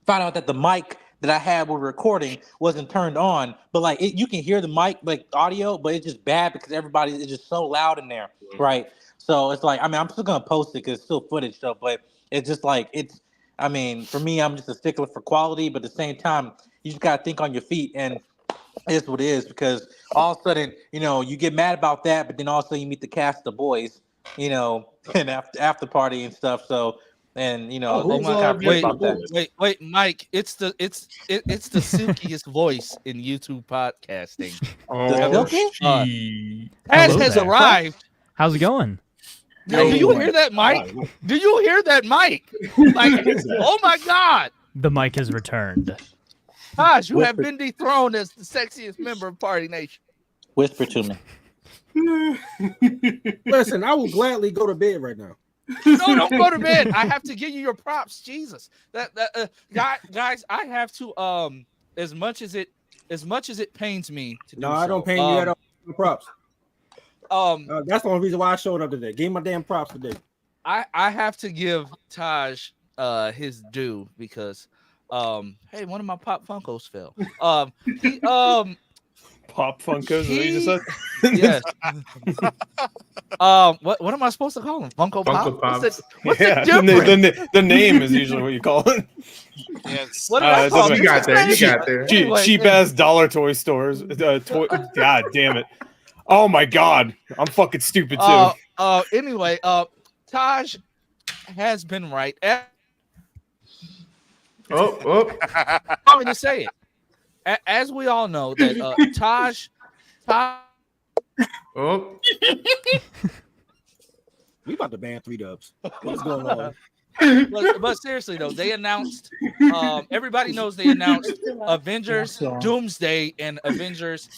found out that the mic that I had with recording wasn't turned on, but like you can hear the mic, like audio, but it's just bad because everybody is just so loud in there, right? So it's like, I'm still gonna post it because it's still footage though, but it's just like for me, I'm just a stickler for quality, but at the same time, you just gotta think on your feet, and it's what it is, because all of a sudden, you get mad about that, but then also you meet the cast of the boys, and after party and stuff, so. And oh my God! Wait, Mike! It's the silkiest voice in YouTube podcasting. Taz has arrived. How's it going? Do you hear that, Mike? Do you hear that, Mike? Like, oh my God! The mic has returned. Taj, you have Whisper. been dethroned as the sexiest member of Party Nation. Whisper to me. Listen, I will gladly go to bed right now. No, don't go to bed. I have to give you your props. Jesus, guys, I have to as much as it pains me to do No, I so, don't pay you at all. Props. That's the only reason why I showed up today. Gave my damn props today. I have to give Taj his due because hey, one of my Pop Funkos fell. He Pop Funkos. Is that what you just said? yes. What am I supposed to call him? Funko Pop? Funko Pops. What's Yeah, the difference? the name is usually what you call it. Yes. What did I call you him? got there. You got there. Anyway, Cheap ass dollar toy stores. God damn it! Oh my god, I'm fucking stupid too. Anyway, Taj has been right. Oh. I'm going to say it. As we all know, that Taj. Oh. We about to ban 3-dubs. What's going on? But seriously though, they announced. Everybody knows they announced Avengers Doomsday and Avengers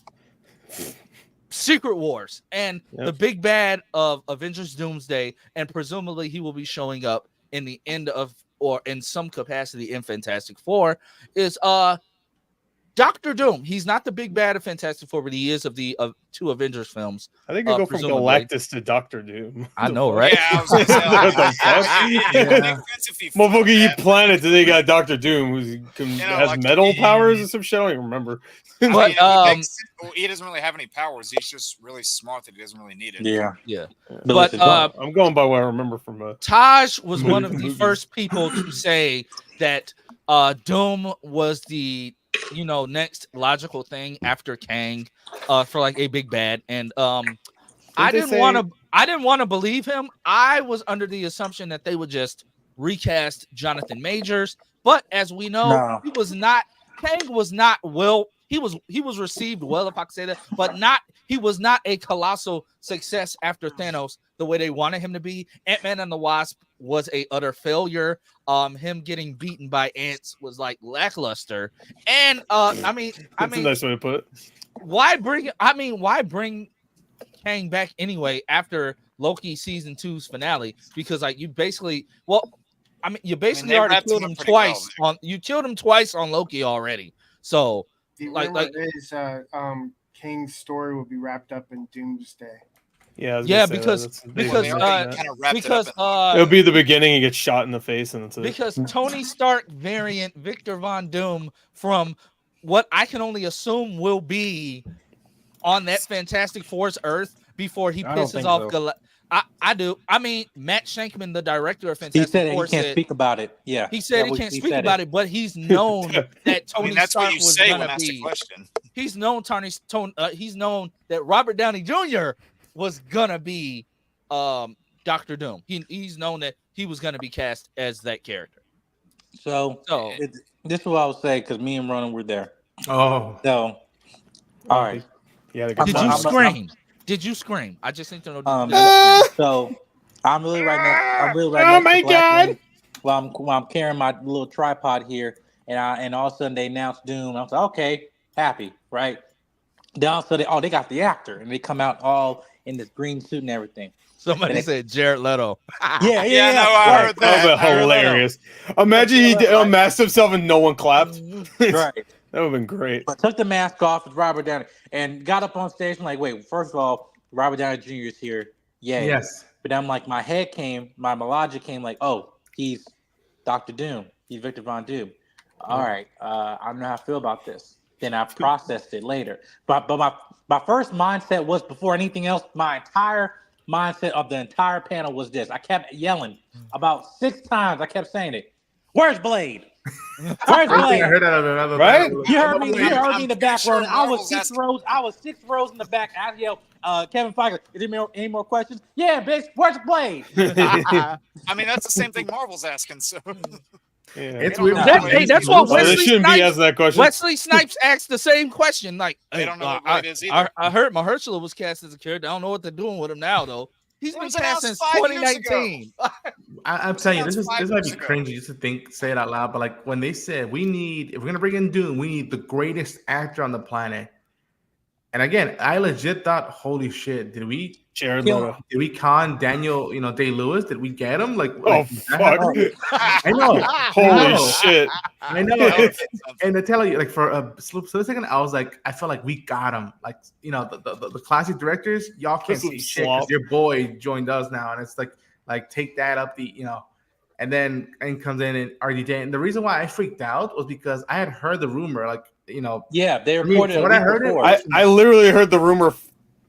Secret Wars, and the big bad of Avengers Doomsday, and presumably he will be showing up in the end of, or in some capacity in Fantastic Four, is Doctor Doom. He's not the big bad of Fantastic Four, but he is of the two Avengers films. I think you go from presumably. Galactus to Doctor Doom. I know, right? Yeah, I was gonna say, What the fuck? it would make sense if he flipped Motherfucker, you that. planets, and then you got Doctor Doom, who has like, metal powers or some shit. I don't even remember. I mean, But, it makes sense. Well, he doesn't really have any powers. He's just really smart that he doesn't really need it. Yeah. But But listen, I'm going by what I remember from. Taj was one of the Movies. first people to say that Doom was the next logical thing after Kang for like a big bad, and I didn't want to believe him. I was under the assumption that they would just recast Jonathan Majors, but as we know, No. he was not. Kang was not well. He was received well, if I could say that, but he was not a colossal success after Thanos the way they wanted him to be. Ant-Man and the Wasp was a utter failure. Him getting beaten by ants was like lackluster. And I mean, That's a nice way to put it. why bring Kang back anyway after Loki season 2's finale? Because like you basically already wrapped killed him him up pretty well twice you killed him twice on Loki already. So The Like- rumor is King's story will be wrapped up in Doomsday. Yeah, I was Yeah, gonna say because- that's the because, big They one. already kind of wrapped because it up. It'll be the beginning. He gets shot in the face, and that's it. because Tony Stark variant Victor Von Doom from what I can only assume will be on that Fantastic Four's Earth before he I don't pisses think off so. I do. I mean, Matt Shankman, the director of he Fantastic said Four, he can't speak about it. Yeah, he said he can't speak about it, but he's known that I Tony mean, that's Stark what you was say when gonna asked a be. question. He's known he's known that Robert Downey Jr. was gonna be Doctor Doom. He's known that he was gonna be cast as that character. So So this is what I would say because me and Ronan were there. Oh. So all right. Yeah, they did got you I'm- scream? Did you scream? I just need to know. So I'm really right next. Oh next my to Black God. Wing while I'm carrying my little tripod here, and all of a sudden they announced Doom. I was like, okay, happy, right? Then all of a sudden, they got the actor, and they come out all in this green suit and everything. Somebody said Jared Leto. Yeah, Yeah, no, I right, heard That would I have heard been that. hilarious. Imagine he unmasked himself and no one clapped. right. That would have been great. But took the mask off with Robert Downey and got up on stage. I'm like, wait, first of all, Robert Downey Jr. is here. Yay. Yes. But then I'm like, my logic came like, oh, he's Dr. Doom. He's Victor Von Doom. All right. I don't know how I feel about this. Then I processed it later. But my first mindset was, before anything else, my entire mindset of the entire panel was this. I kept yelling about 6 times. I kept saying it. Where's Blade? Where's I Blade? heard that on another Right? You heard me. You heard me in the back sure row. I was Marvel's 6 asking- rows. I was 6 rows in the back. I yelled, Kevin Feige, is there any more questions? Yeah, bitch. Where's Blade? I mean, that's the same thing Marvel's asking. So Yeah. It's They weird. don't know That's what Oh, they Wesley shouldn't be Snipes. asking that question. Wesley Snipes asked the same question. Like, They don't know what I, Blade is either. I heard Mahershala was cast as a character. I don't know what they're doing with him now, though. He's It been was cast announced since 5 years ago. 2019. I'm telling you, this announced 5 might be years ago. cringy just to think, say it out loud, but like when they said if we're gonna bring in Doom, we need the greatest actor on the planet. And again, I legit thought, holy shit, did we Jared Leto. con Daniel, Day-Lewis? Did we get him? Like Oh did that fuck! happen? I know. Holy know. shit! I know. That would've been something. And to tell you, like for a split second, I was like, I felt like we got him. Like the classic directors, y'all can't Some see shit slop. because your boy joined us now, and it's like take that up and then comes in and RDJ. And the reason why I freaked out was because I had heard the rumor, Yeah, they I mean, reported from a what I week heard before. I literally heard the rumor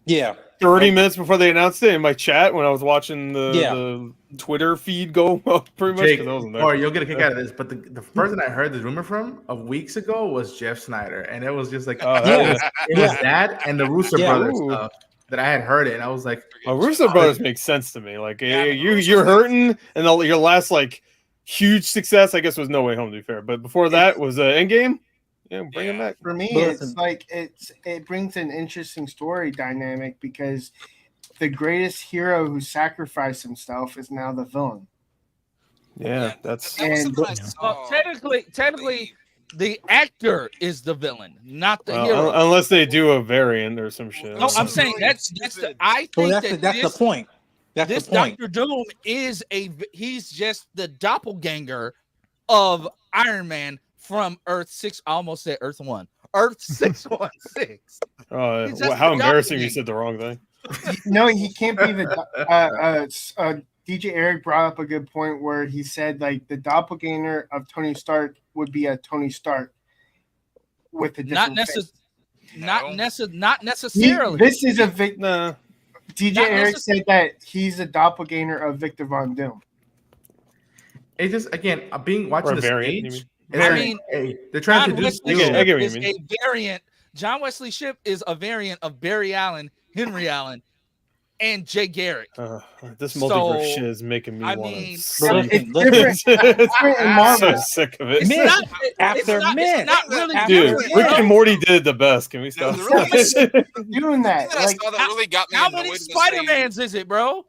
Yeah, 30 minutes before they announced it in my chat when I was watching Yeah. the Twitter feed go up pretty much Jake, because I wasn't there. or you'll get a kick out of this. But the person I heard the rumor from of weeks ago was Jeff Snyder, and it was just like Oh, Yeah. it was that and the Russo Yeah. brothers Ooh. stuff that I had heard it, and I was like, Russo Brothers makes sense to me. Like Yeah, I mean, the you're Russos hurting, and your last like huge success, I guess, was No Way Home. To be fair, but before that was Endgame. Yeah, bring him back. For me, But it's listen. like it brings an interesting story dynamic because the greatest hero who sacrificed himself is now the villain. Yeah, that's That was And- something I saw. Well, technically, the actor is the villain, not the well, hero. unless they do a variant or some shit. No, I'm Something saying really that's the. stupid. I well, think that's that the this, point. That's this the point. Doctor Doom is he's just the doppelganger of Iron Man from Earth 6. I almost said Earth 1. Earth 616. He's just How the embarrassing! You doppelganger. said the wrong thing. No, he can't be the. DJ Eric brought up a good point where he said like the doppelganger of Tony Stark would be a Tony Stark with a Not different face. not necessarily. This is a Nah, DJ Not Eric necess- said that he's a doppelganger of Victor Von Doom. it just again being watching or the variant. You mean? stage. It's I like, mean, hey, they're trying John to do Wesley I get Shipp what you is mean. a variant. John Wesley Shipp is a variant of Barry Allen, Henry Allen, and Jay Garrick. This So, multiverse shit is making me I want mean, to. Listen, It's different in I'm Marvel. so sick of it. It's Myth not, after myth. it's not really After Dude, different, Rick bro. and Morty did it the best. Can we stop? The really- Doing that. I Like saw that really got me How annoyed many in this Spider-Mans is it, bro?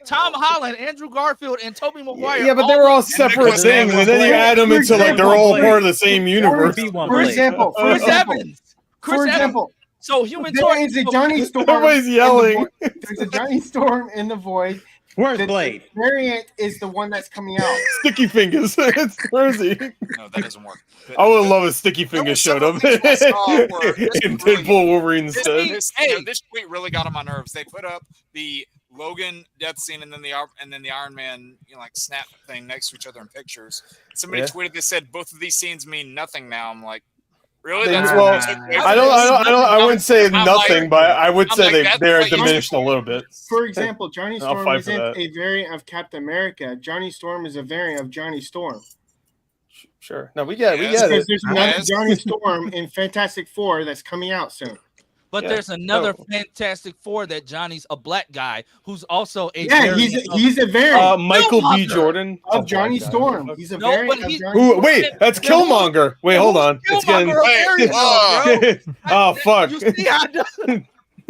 Tom Holland, Andrew Garfield, and Tobey Maguire. Yeah, but they were all And separate Chris things, and then you Blade. add them into like they're all part of the same universe. Be one for Blade. example, Chris Evans. Chris for Evans. example, So Human there Torch. is a Johnny Storm. Everybody's in the yelling. void. There's a Johnny Storm in the void. Where's The Blade? variant is the one that's coming out. Sticky fingers. It's crazy. No, that doesn't work. I would love if Sticky Fingers was showed several up things I saw where this in really- Deadpool Wolverine This, instead. this tweet really got on my nerves. They put up the Logan death scene and then the Iron Man like snap thing next to each other in pictures. Somebody Yeah. tweeted that said both of these scenes mean nothing now. I'm like, really? They- That's well, what you took away I from wouldn't say I'm nothing, like- but I would I'm say like, they that's they're what you- diminished a little bit. For example, Johnny I'll Storm fight for isn't that. a variant of Captain America. Johnny Storm is a variant of Johnny Storm. Sure. No, we get it. We Yes, get Because it. there's another Yes. Johnny Storm in Fantastic Four that's coming out soon. But Yeah. there's another No. Fantastic Four that Johnny's a black guy who's also a Yeah, variant he's a variant Michael B. Killmonger. Jordan of Johnny black guy. Storm. He's a No, variant but of he- Johnny Who? Storm. Wait, that's Yeah, who's- Killmonger. Wait, hold on. It's getting. Killmonger a variant of, bro. Oh fuck. You see how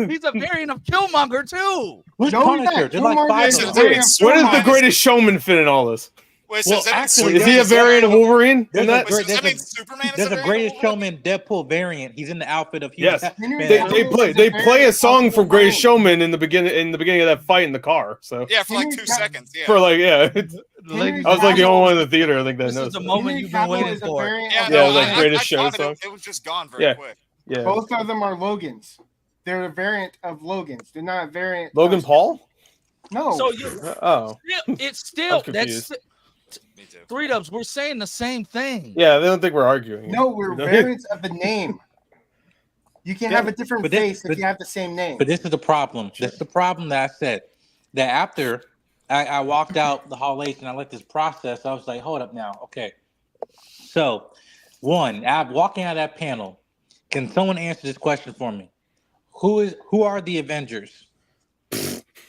he's a variant of Killmonger too. Who's No, Punisher? yeah, There's like Killmonger five is of a them. variant of What is the Killmonger. greatest showman fit in all this? Wait, Well, so actually, Is he a variant of Wolverine? There's In a that? great- Does that there's mean Superman is There's a variant Greatest of Wolverine? Showman Deadpool variant. He's in the outfit of Yes. Henry They Cavill play is a they variant play a of song from Wolverine. Greatest Showman in the beginning of that fight in the car. So Yeah, for like Henry 2 Cavill- seconds. Yeah. for like Henry I was like the Cavill- only one in the theater. I think that This is knows. the that. moment Henry you've been Cavill waiting is a for. variant yeah, of Yeah, no, like I Greatest Show caught song. It was just gone very Yeah. quick. Yeah, Both of them are Logans. They're a variant of Logans. They're not a variant. Logan of, Paul. No. So you, Oh, it's still I'm that's confused. Me too. Three Dubs. We're saying the same thing. yeah. They don't think we're arguing. no, we're You know? variants of the name. You can Yeah, have a different but this- face if but- you have the same name. But this is the problem. This is the problem that I said. That after I walked out the Hall H and I let this process, I was like, hold up now. Okay. So, one, walking out of that panel, can someone answer this question for me? Who are the Avengers?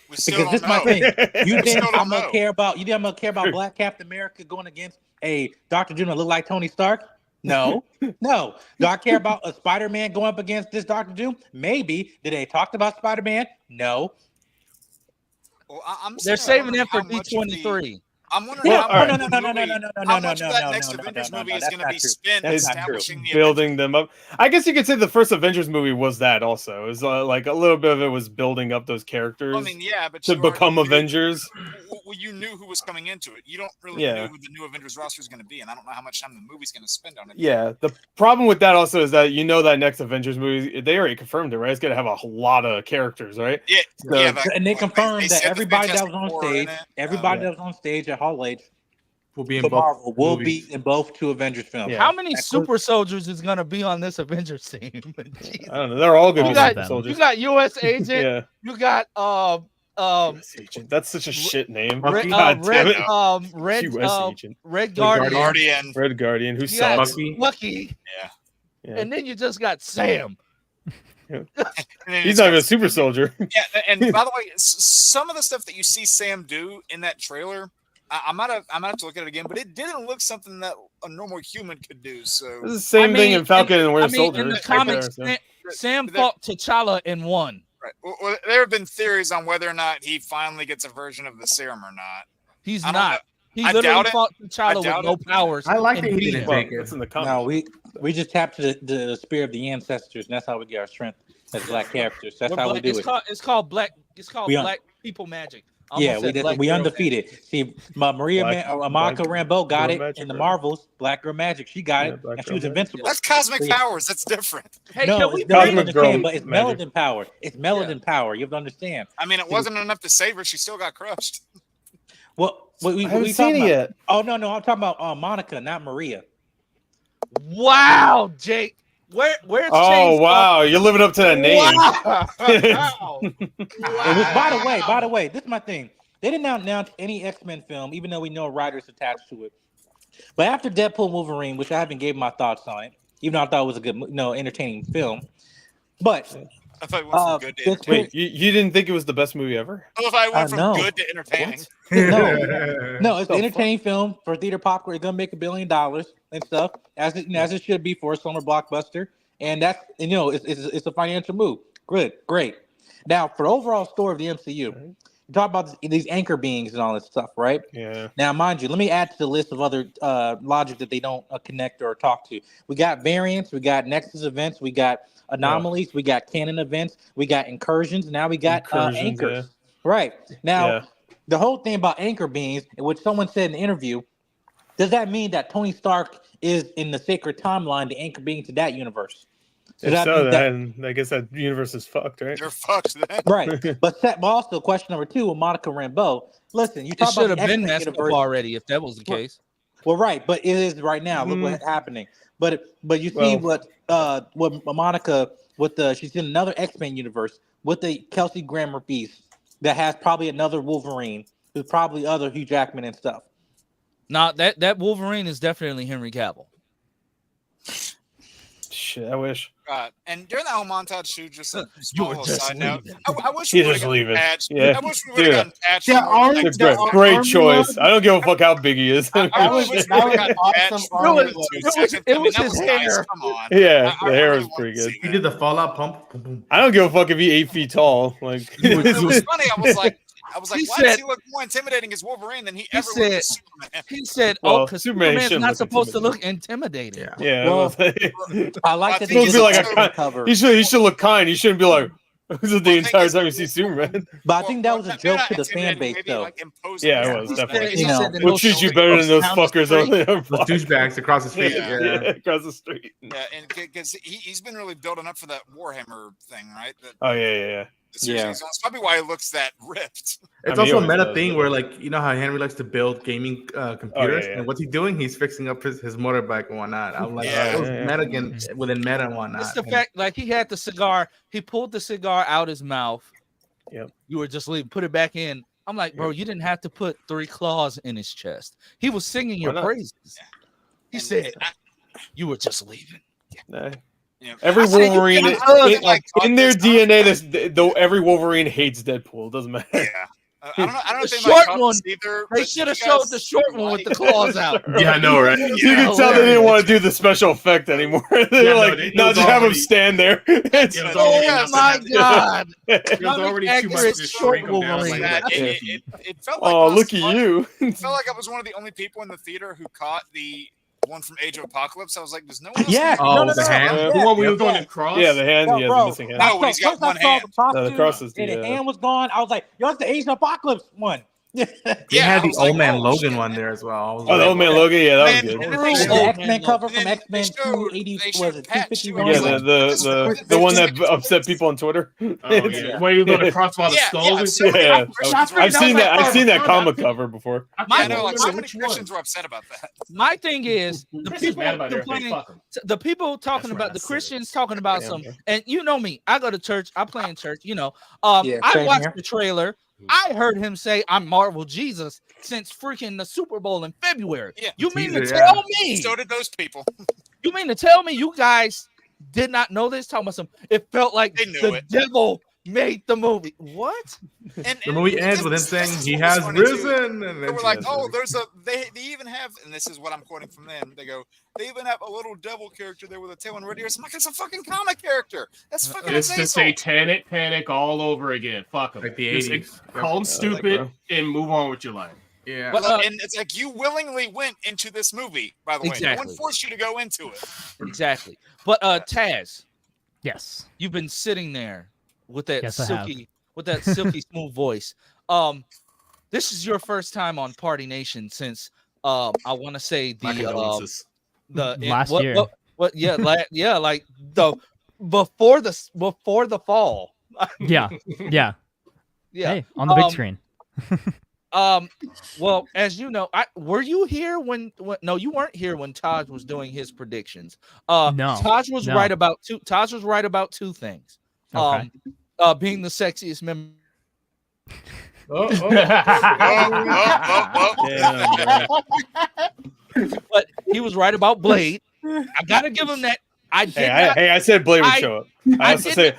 We still Because this is don't my know. thing. You think still don't I'm gonna know. care about? You think I'm gonna care about Black Captain America going against a Dr. Doom that look like Tony Stark? No, no. Do I care about a Spider-Man going up against this Dr. Doom? Maybe. Did they talk about Spider-Man? No. Well, I'm They're saying I saving don't that know for how much of the- D23. I'm wondering Well, how all right. much of the movie- how much of that no, next no, Avengers no, movie no, is that's going to not be true. spent That's not true. establishing the building them up. I guess you could say the first Avengers movie was that also. It was like a little bit of it was building up those characters I mean, yeah, but to you already become knew- Avengers. Well, you knew who was coming into it. You don't really Yeah. know who the new Avengers roster is going to be, and I don't know how much time the movie's going to spend on it. Yeah, the problem with that also is that that next Avengers movie, they already confirmed it, right? It's gonna have a lot of characters, right? Yeah, So- yeah, but And they confirmed they that said the everybody that Fantastic was on Four are in stage, it. everybody Yeah. that was on stage at Hall H Will be in for both Marvel will movies. be in both two Avengers films. Yeah. How many That super soldiers is gonna be on this Avengers team? Jesus. I don't know. They're all gonna You be got, super soldiers. you got U.S. Agent. Yeah, You got US Agent. That's such a shit name. Bucky? God damn it. Red US Agent. Red Guardian. Guardian. Red Guardian. Who You got sucks? Bucky. Yeah. And then you just got Sam. And then He's it's not got- even a super soldier. Yeah, and by the way, some of the stuff that you see Sam do in that trailer, I might have to look at it again, but it didn't look something that a normal human could do. So This is the same thing in Falcon and Winter Soldier. in the It's right comics, there, so. Sam There- fought T'Challa and won. right. Well, there have been theories on whether or not he finally gets a version of the serum or not. He's I don't not. He I literally doubt it. fought I T'Challa with doubt no it. powers. I like and that he beat didn't him. Well, take it. it's in the comics. No, we just tap to the spirit of the ancestors, and that's how we get our strength as black characters. That's We're how black- we do it. It's called black. It's called We un- black people magic. I Yeah, almost said black we girl undefeated. See, Maria Black- Monica Black Rambeau got Girl it Magic, in the right? Marvels. Black Girl Magic, she got Yeah, it, Black and she Girl was Magic. invincible. That's cosmic Yeah. powers. That's different. Hey, No, can we it's melanin Cosmic Girl power, but it's Magic. melanin power. It's melanin power. You have to understand. I mean, it wasn't enough to save her. She still got crushed. What we I haven't we seen talking it about? yet. Oh no, I'm talking about Monica, not Maria. Wow, Jake. Where's Oh Chase wow, you're living up to that name. Wow. It was, by the way, this is my thing. They didn't announce any X-Men film, even though we know writers attached to it. But after Deadpool Wolverine, which I haven't gave my thoughts on it, even though I thought it was a good, entertaining film. But I thought it went from good to this- entertaining. Wait, you didn't think it was the best movie ever? I thought it went know. from good to entertaining. no, it's an entertaining film for theater popcorn. It's gonna make $1 billion and stuff, as it should be for a summer blockbuster. And that's it's a financial move. Good, great. Now for the overall story of the MCU, you talk about these anchor beings and all this stuff, right? Yeah. Now, mind you, let me add to the list of other logic that they don't connect or talk to. We got variants, we got Nexus events, we got anomalies, we got canon events, we got incursions. Now we got Incursions, anchors. Right. Now, Yeah. the whole thing about anchor beings, which someone said in the interview, does that mean that Tony Stark is in the sacred timeline, the anchor being to that universe? If that so, mean then I guess that universe is fucked, right? They're fucked then. Right. But also, question number 2 with Monica Rambeau. Listen, you It talk should about have the been X-Men messed up universe. already if that was the case. Well, right, but it is right now. Look what's happening. But you see what Monica she's in another X-Men universe with the Kelsey Grammer piece that has probably another Wolverine. There's probably other Hugh Jackman and stuff. Now that Wolverine is definitely Henry Cavill. Shit, I wish. And during that whole montage shoot, just a You small were little just side note. leaving. I wish You're we would just have leaving. gotten patched. Yeah. I wish we would have Dude. gotten patched. Yeah, for more arm- like- It's The great. Great armor choice. lock- I don't give a fuck how big he is. I really wish we would have gotten Awesome patched. armor for lock. those 2 It was- seconds. it I mean, was that his nice. hair. Come on. Yeah, I the hair really was wanted pretty to good. see He that. did the Fallout pump. Boom, boom. I don't give a fuck if he's 8 feet tall. Like It was funny. I was like, He why does said- he look more intimidating as Wolverine than he He ever would as said- Superman? He said, Well, "Oh, because Superman Superman's shouldn't not look supposed to look intimidating." Yeah. yeah, Well, I like I that think they he's did like the a X-Men kind- cover. he should look kind. He shouldn't be like the thing entire is- time you see Superman. But I think that was a maybe joke not to the fan intimidating, base, maybe, though. like, imposing. Yeah, it Yeah. was He definitely. said- You he know, said that We'll no treat you show- better than those down the fuckers street. over there. Those douchebags across the street. Yeah. Yeah. Yeah, across the street. Yeah, and because he's been really building up for that Warhammer thing, right? That, Oh yeah. the series Yeah. he's on. It's probably why he looks that ripped. It's I mean, he also a always meta does, thing but- where, like, you know how Henry likes to build gaming computers, yeah. and what's he doing? He's fixing up his motorbike and whatnot. I'm like, Yeah. it was Yeah. meta again within meta and whatnot. It's the And fact, like he had the cigar, he pulled the cigar out his mouth. Yep. You were just leaving, put it back in. I'm like, bro, you didn't have to put 3 claws in his chest. He was singing your not? praises. He And said, you were just leaving. Nah. You know, Every I say- Wolverine I in like their on DNA, this though every Wolverine hates Deadpool. It doesn't matter. Yeah, I don't know if The they might short caught one, this either. They but should have you guys showed the short one with the claws out. Yeah, I know, right? You can tell they didn't want to do the special effect anymore. They're no, like, it no, was just have him already- stand there. It's- It was Oh already my god! It was already too much to Accurate just short shrink them down. Wolverine. Like, It felt like Oh, when I look saw at it, you. It felt like I was one of the only people in the theater who caught the one from Age of Apocalypse. I was like, does no one else? Yeah, know? Oh, the hand? the one we were going across. Yeah, the hand. Yo, He has bro, a missing hand. No, when he's got first I one saw hand. the costume, No, the cross is and the, the hand was gone. I was like, yo, that's the Asian Apocalypse one. They Yeah, had I the was like, old man oh, Logan shit. one there as well. I was Oh, the like, old man Logan. Yeah, that was Man, good. and then True they And showed- the old X-Men man cover and from then X-Men they showed- 280, they was showed it Patch doing 251? Yeah, his, the one that upset people on Twitter. Oh yeah, when he was going across all the Yeah, skulls and so shit. many Yeah. Christians were I've upset seen that. about I've seen that Oh, comic that- cover before. I Yeah, I can't know. Like, remember so many which one. Christians were upset about that. My thing is the Chris is people mad about everything. complaining, Fuck him. the people talking That's about right, the I said it. Christians talking about Damn, some, bro. and you know me, I go to church, I play in church, Yeah, I same watched here. the trailer. I heard him say I'm Marvel Jesus since freaking the Super Bowl in February. Yeah. You mean to Teaser, tell me? So did those people. You mean to tell me you guys did not know this? Talking about some, it felt like They knew the it. devil made the movie. What? And the movie ends with him this saying is he what was has funny, too. risen. And They then were she like, has oh, risen. they even have, and this is what I'm quoting from them. They go, they even have a little devil character there with a tail and red ears. I'm like, it's a fucking comic character. That's fucking It's the insane. satanic panic all over again. Fuck 'em. Like the Just 80s. call 'em Like, stupid bro. and move on with your life. Yeah. But, And it's like you willingly went into this movie, by the way. No Exactly. one forced you to go into it. Exactly. But Taz, Yes. you've been sitting there with that Yes, I have. silky smooth voice. This is your first time on Party Nation since I want to say My condolences. Last what, year. what yeah, like the before the fall. Yeah. Yeah. Yeah. Hey, on the big Um, screen. Well, as you know, were you here when no, you weren't here when Taj was doing his predictions. No, Taj was no. right about two things. Okay. Being the sexiest member. Oh, Damn, bro. But he was right about Blade. I gotta give him that. I did not. I said Blade would I- show up. I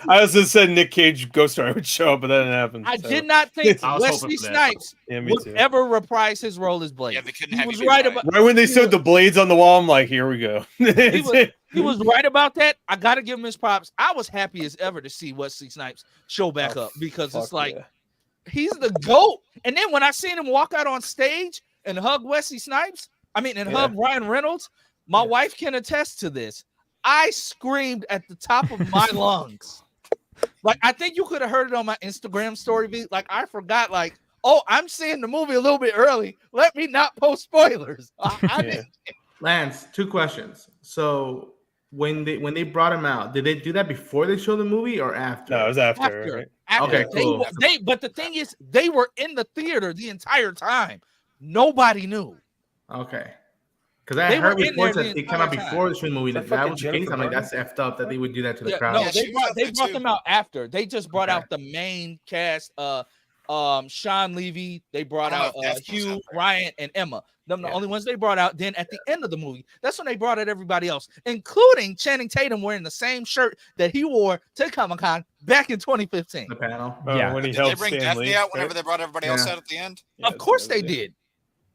I also said Nick Cage Ghost Star would show up, but that didn't happen. I so. did not think I was Wesley hoping for that. Snipes Yeah, me would too. ever reprise his role as Blade. Yeah, they couldn't He have was you be right right. about. Right when they showed the blades on the wall, I'm like, here we go. He was right about that. I gotta give him his props. I was happy as ever to see Wesley Snipes show back up because it's like he's the GOAT. And then when I seen him walk out on stage and hug Wesley Snipes, hug Ryan Reynolds, my wife can attest to this. I screamed at the top of my lungs. Like, I think you could have heard it on my Instagram story. Like, I forgot, like, oh, I'm seeing the movie a little bit early. Let me not post spoilers. Lance, 2 questions. So when they brought him out, did they do that before they showed the movie or after? No, it was after. Right? Okay, cool. But the thing is, they were in the theater the entire time. Nobody knew. Okay. Because I They heard were in reports there that the they came out entire time. before the Shin movie. Is that That was the fucking case. I'm like, Jennifer that's effed up that they would do that to the Yeah, crowd. no, Yeah, they she was out there brought too. them out after. They just brought Okay. out the main cast. Sean Levy. They brought I don't out know if Daphne was Hugh, out there. Ryan, and Emma. Them the Yeah. only ones they brought out. Then at the end of the movie, that's when they brought out everybody else, including Channing Tatum wearing the same shirt that he wore to Comic-Con back in 2015. The panel. Yeah. When he Did they helped bring Stan Daphne Lee, out whenever right? they brought everybody else Yeah. out at the end? Yeah, Of course they yeah. did.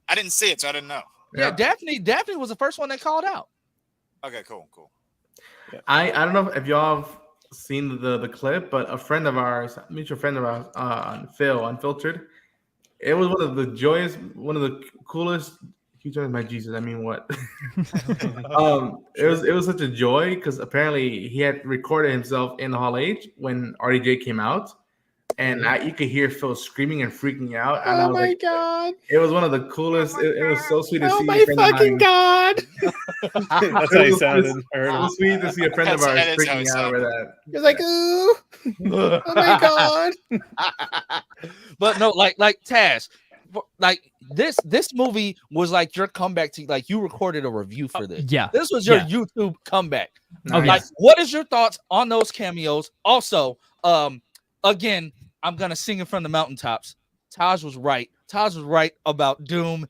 I didn't see it, so I didn't know. Yeah, Daphne was the first one they called out. Okay, cool. I don't know if y'all have seen the clip, but a friend of ours, mutual friend of ours, Phil, Unfiltered, it was one of the coolest. He joined my Jesus. I mean, what? It was such a joy because apparently he had recorded himself in the Hall H when RDJ came out, and you could hear Phil screaming and freaking out. And I was like, God! it was one of the coolest. It was so sweet to see. Oh a my friend of fucking mine- God! That's how he sounded. I heard It him. was sweet to see a friend of That's- ours that is how he freaking out over sounded. that. He's like, ooh, oh my God! But no, like Taz, like this movie was like your comeback to like you recorded a review for this. Yeah. This was your Yeah. YouTube comeback. Oh, Nice. Like, what is your thoughts on those cameos? Also, again, I'm gonna sing it from the mountaintops. Taj was right. Taj was right about Doom.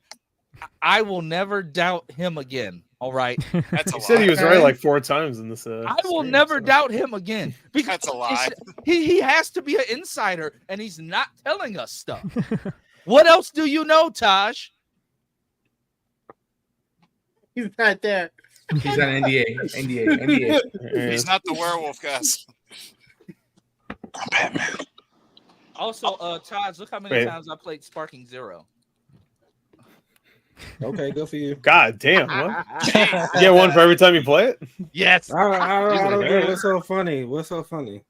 I will never doubt him again All right. That's a He said he lie. was right like 4 times in this. I will stream, never so. doubt him again. Because That's a lie. he has to be an insider, and he's not telling us stuff. What else do you know, Taj? He's not there. He's on NDA. He's not the werewolf, guys. I'm Batman. Also, Taj, look how many Wait. times I played Sparking Zero. Okay, good for you. God damn! What? You get one for every time you play it. Yes. I don't get what's so funny. What's so funny?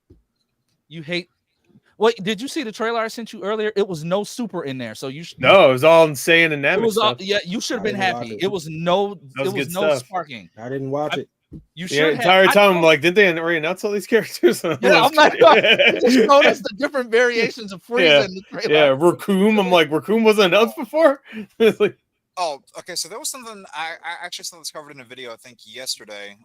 You hate. Wait, did you see the trailer I sent you earlier? It was no super in there, so you should. No, it was all insane and It Namek was all, stuff. yeah. You should have I been didn't watch happy. it. It was no. That was It was good no stuff. sparking. I didn't watch it. You The should entire have. time, I'm like, didn't they already announce all these characters? Yeah, I'm like, they just showed us the different variations of Frieza Yeah. in the trailer. Yeah, Raccoon. I'm like, Raccoon wasn't announced before. It's like, Oh, okay. So there was something I actually saw this covered in a video I think yesterday.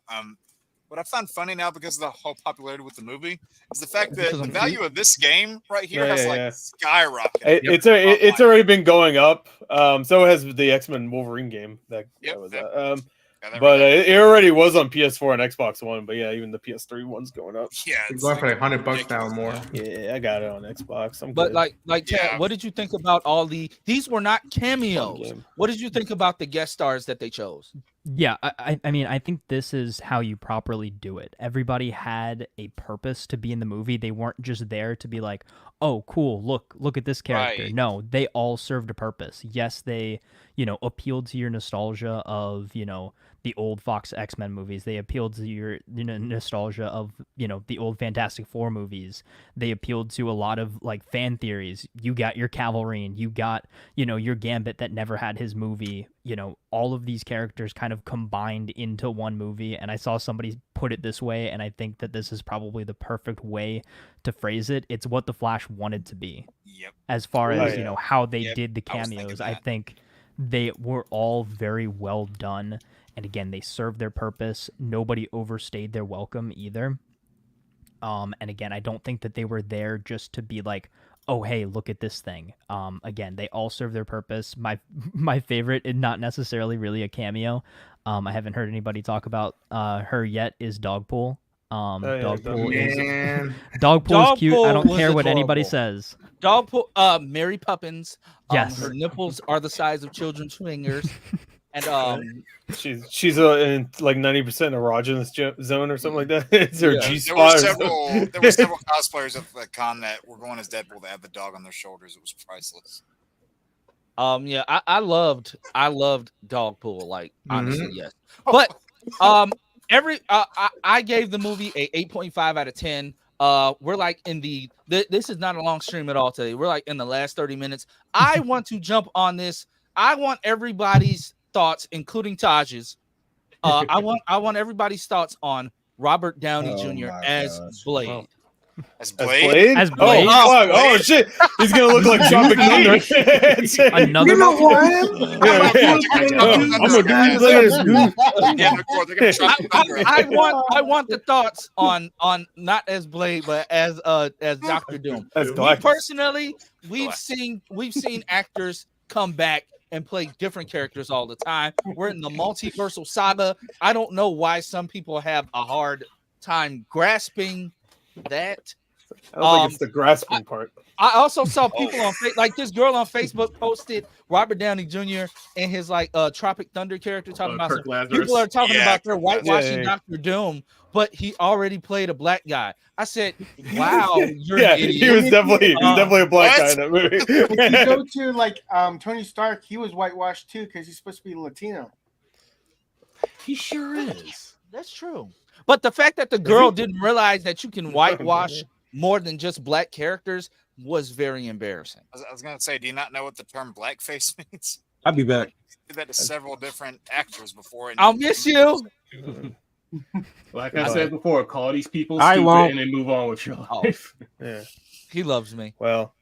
What I found funny now because of the whole popularity with the movie is the fact that Because the I'm value of this game right here Yeah, has yeah, like yeah. skyrocketed. it's already been going up. So has the X-Men Wolverine game. That Yep, was yep. Yeah, that but really- it already was on PS4 and Xbox One. But yeah, even the PS3 one's going up. yeah, It's it's going for like like $100 now or more. Yeah, I got it on Xbox. I'm But good. like, Ted, Yeah. what did you think about all these were not Fun cameos. game. What did you think about the guest stars that they chose? Yeah, I mean, I think this is how you properly do it. Everybody had a purpose to be in the movie. They weren't just there to be like, oh, cool, look at this character. Right. No, they all served a purpose. Yes, they, appealed to your nostalgia of, the old Fox X-Men movies. They appealed to your nostalgia of, the old Fantastic Four movies. They appealed to a lot of like fan theories. You got your Cavalry, you got, your Gambit that never had his movie. All of these characters kind of combined into one movie. And I saw somebody put it this way, and I think that this is probably the perfect way to phrase it. It's what the Flash wanted to be. Yep. As far Oh, as, yeah. how they Yep, did the I was thinking cameos. I that. think they were all very well done. And again, they served their purpose. Nobody overstayed their welcome either. And again, I don't think that they were there just to be like, oh, hey, look at this thing. Again, they all serve their purpose. My favorite, and not necessarily really a cameo, I haven't heard anybody talk about her yet, is Dogpool. Dogpool Man. is cute. I don't Dogpool care was what anybody adorable. says. Mary Poppins. Yes. Her nipples are the size of children's fingers. And She's in like 90% erogenous zone or something like that. It's her Yeah. G There were spot. several cosplayers of the con that were going as Deadpool that had the dog on their shoulders. It was priceless. yeah, I loved Dogpool. Like honestly, yes. Oh, But I gave the movie a 8.5 out of 10. We're like in this is not a long stream at all today. We're like in the last 30 minutes. I want to jump on this. I want everybody's thoughts, including Taj's. I want everybody's thoughts on Robert Downey Oh Jr. my as gosh. Blade. Oh. As As Blade. Blade? As Blade. Oh, fuck. Blade. Oh, shit. He's going to look like Tropic Thunder. Another You know movie? what? I'm a dude. Look at his goose. Yeah, of course, they're gonna chop the thunder out. I want the thoughts on not as Blade, but as Doctor Doom. That's Me Galactus. personally, we've Galactus. seen actors come back and play different characters all the time. We're in the multiversal saga. I don't know why some people have a hard time grasping that. I don't think it's the grasping part. I also saw people on like this girl on Facebook posted Robert Downey Jr. and his like Tropic Thunder character talking about Kirk some, Lazarus. people are talking Yeah, about they're Kirk Lazarus. whitewashing Yeah. Doctor Doom, but he already played a black guy. I said, "Wow, you're Yeah, an idiot." he was definitely a black What? guy in that movie. If you go to like Tony Stark, he was whitewashed too because he's supposed to be Latino. He sure is. That's true. But the fact that the girl didn't realize that you can whitewash more than just black characters was very embarrassing. I was gonna say, do you not know what the term blackface means? I'll be back. Did that to several different actors before. And I'll miss you. Like I said before, call these people I stupid won't. and then move on with your Oh. life. Yeah. He loves me. Well.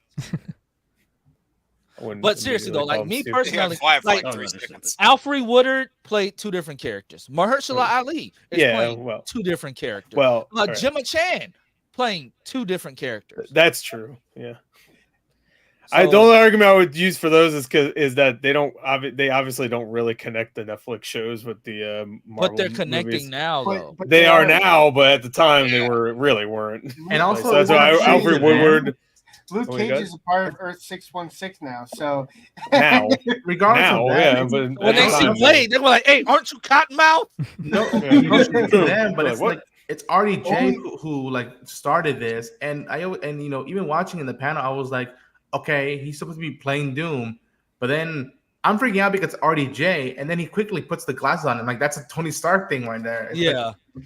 I wouldn't But seriously though, immediately like call him me stupid. Yeah, personally, fly for like like Oh, 3 no, seconds. Alfred Woodard played two different characters. Mahershala Ali is Yeah, playing well. two different characters. Well, all right. Gemma Chan playing two different characters. That's true. Yeah. The only argument I would use for those is that they obviously don't really connect the Netflix shows with the Marvel but they're connecting movies. now, though. But They are now, but at the time they really weren't. And also, so that's why Alfred Woodward. Luke Cage is a part of Earth 616 now, So now, regardless of that, but when they see Blade, they were like, "Hey, aren't you Cottonmouth?" No, them, but it's like it's RDJ who like started this, and even watching in the panel, I was like, okay, he's supposed to be playing Doom, but then I'm freaking out because it's RDJ, and then he quickly puts the glasses on, and like that's a Tony Stark thing right there.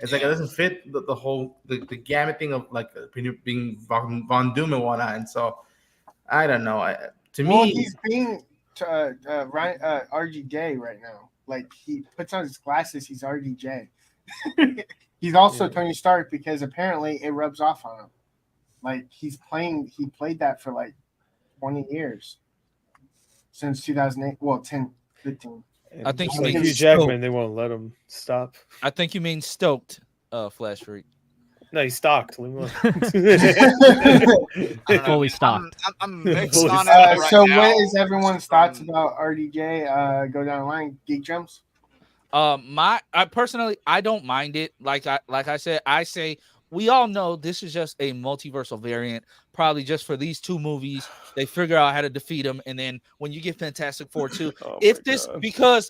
It's like it doesn't fit the whole the gamut thing of like being Von Doom and whatnot, and so I don't know. To me, he's being RDJ right now. Like he puts on his glasses, he's RDJ. He's also Tony Stark because apparently it rubs off on him. Like he played that for like 20 years since 2008. Well, 10, 15. I think like Hugh Jackman, they won't let him stop. I think you mean stoked, Flash Freak. No, he's stocked. Leave him alone. Fully stocked. I'm mixed on it. Right so, now. what is everyone's thoughts about RDJ? Go down the line. Geek Jumps. I personally, I don't mind it. Like I said, I say we all know this is just a multiversal variant, probably just for these two movies. They figure out how to defeat them, and then when you get Fantastic Four 2, because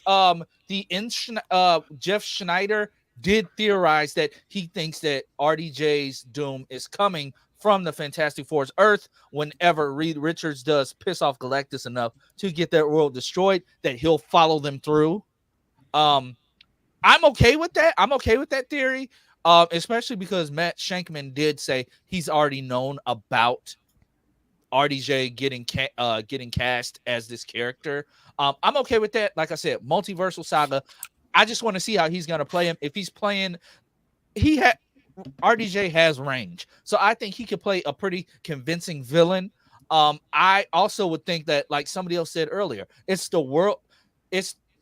Jeff Schneider did theorize that he thinks that RDJ's Doom is coming from the Fantastic Four's Earth whenever Reed Richards does piss off Galactus enough to get that world destroyed, that he'll follow them through. I'm okay with that. I'm okay with that theory, especially because Matt Shankman did say he's already known about RDJ getting cast as this character. I'm okay with that. Like I said, multiversal saga. I just want to see how he's going to play him. If he's playing, RDJ has range, so I think he could play a pretty convincing villain. I also would think that, like somebody else said earlier, it's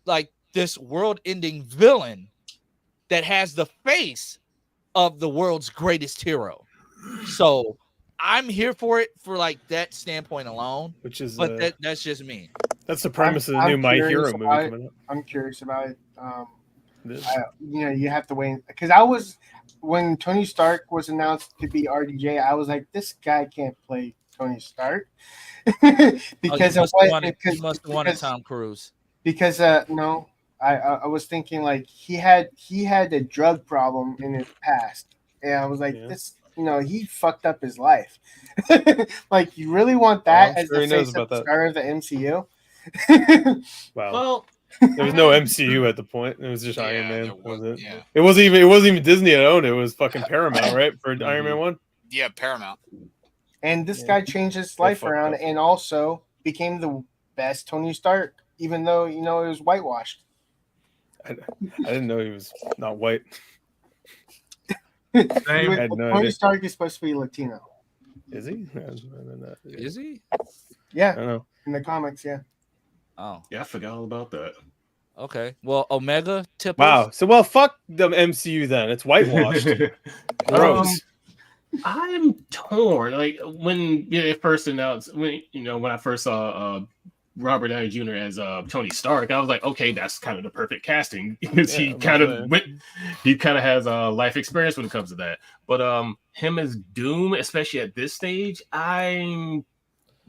like this world-ending villain that has the face of the world's greatest hero. So I'm here for it for like that standpoint alone. But that's just me. That's the premise of the new My Hero movie coming up. I'm curious about it. You have to wait because when Tony Stark was announced to be RDJ, I was like, this guy can't play Tony Stark because he must have wanted Tom Cruise. Because no, I was thinking like he had a drug problem in his past, and I was like, this, he fucked up his life. Like, you really want that as the face of the star of the MCU? Wow. Well, there was no MCU at the point. It was just Iron Man. It wasn't even Disney that owned it. It was fucking Paramount, right? For Iron Man 1? Yeah, Paramount. And this guy changed his life around and also became the best Tony Stark, even though, it was whitewashed. I didn't know he was not white. Tony Stark is supposed to be Latino. Is he? Is he? Yeah. I don't know. In the comics, yeah. Oh. Yeah, I forgot all about that. Okay. Well, Omega tip. Wow. So, fuck the MCU then. It's whitewashed. Gross. I'm torn. Like when it first announced, when I first saw Robert Downey Jr. as Tony Stark, I was like, okay, that's kind of the perfect casting because he kind of has a life experience when it comes to that. But him as Doom, especially at this stage, I'm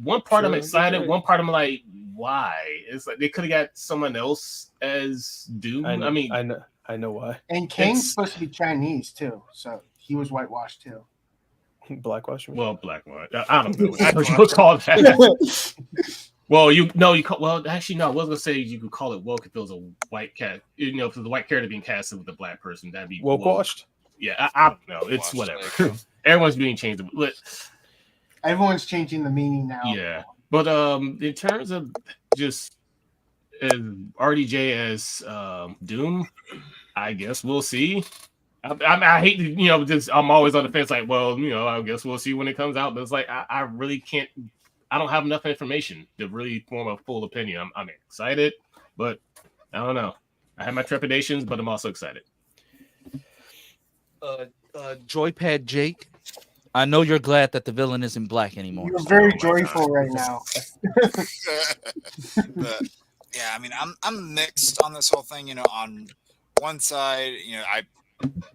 excited, one part I'm like, why? It's like they could have got someone else as Doom. I know why. And Kane's supposed to be Chinese too, so he was whitewashed too. Blackwash. Well, blackwash. I don't know. That's what you would call that. Well, actually, no. I was gonna say you could call it woke if it was a white cat. If it was the white character being casted with a black person, that'd be woke-washed. Yeah, I don't know. It's whatever. Everyone's being changed. Everyone's changing the meaning now. Yeah, but in terms of just RDJ as Doom, I guess we'll see. I hate to, I'm always on the fence. Like, well, I guess we'll see when it comes out. But it's like I really can't. I don't have enough information to really form a full opinion. I'm excited, but I don't know. I have my trepidations, but I'm also excited. Joypad Jake. I know you're glad that the villain isn't black anymore. You're very joyful right now. But yeah, I mean, I'm mixed on this whole thing. On one side, I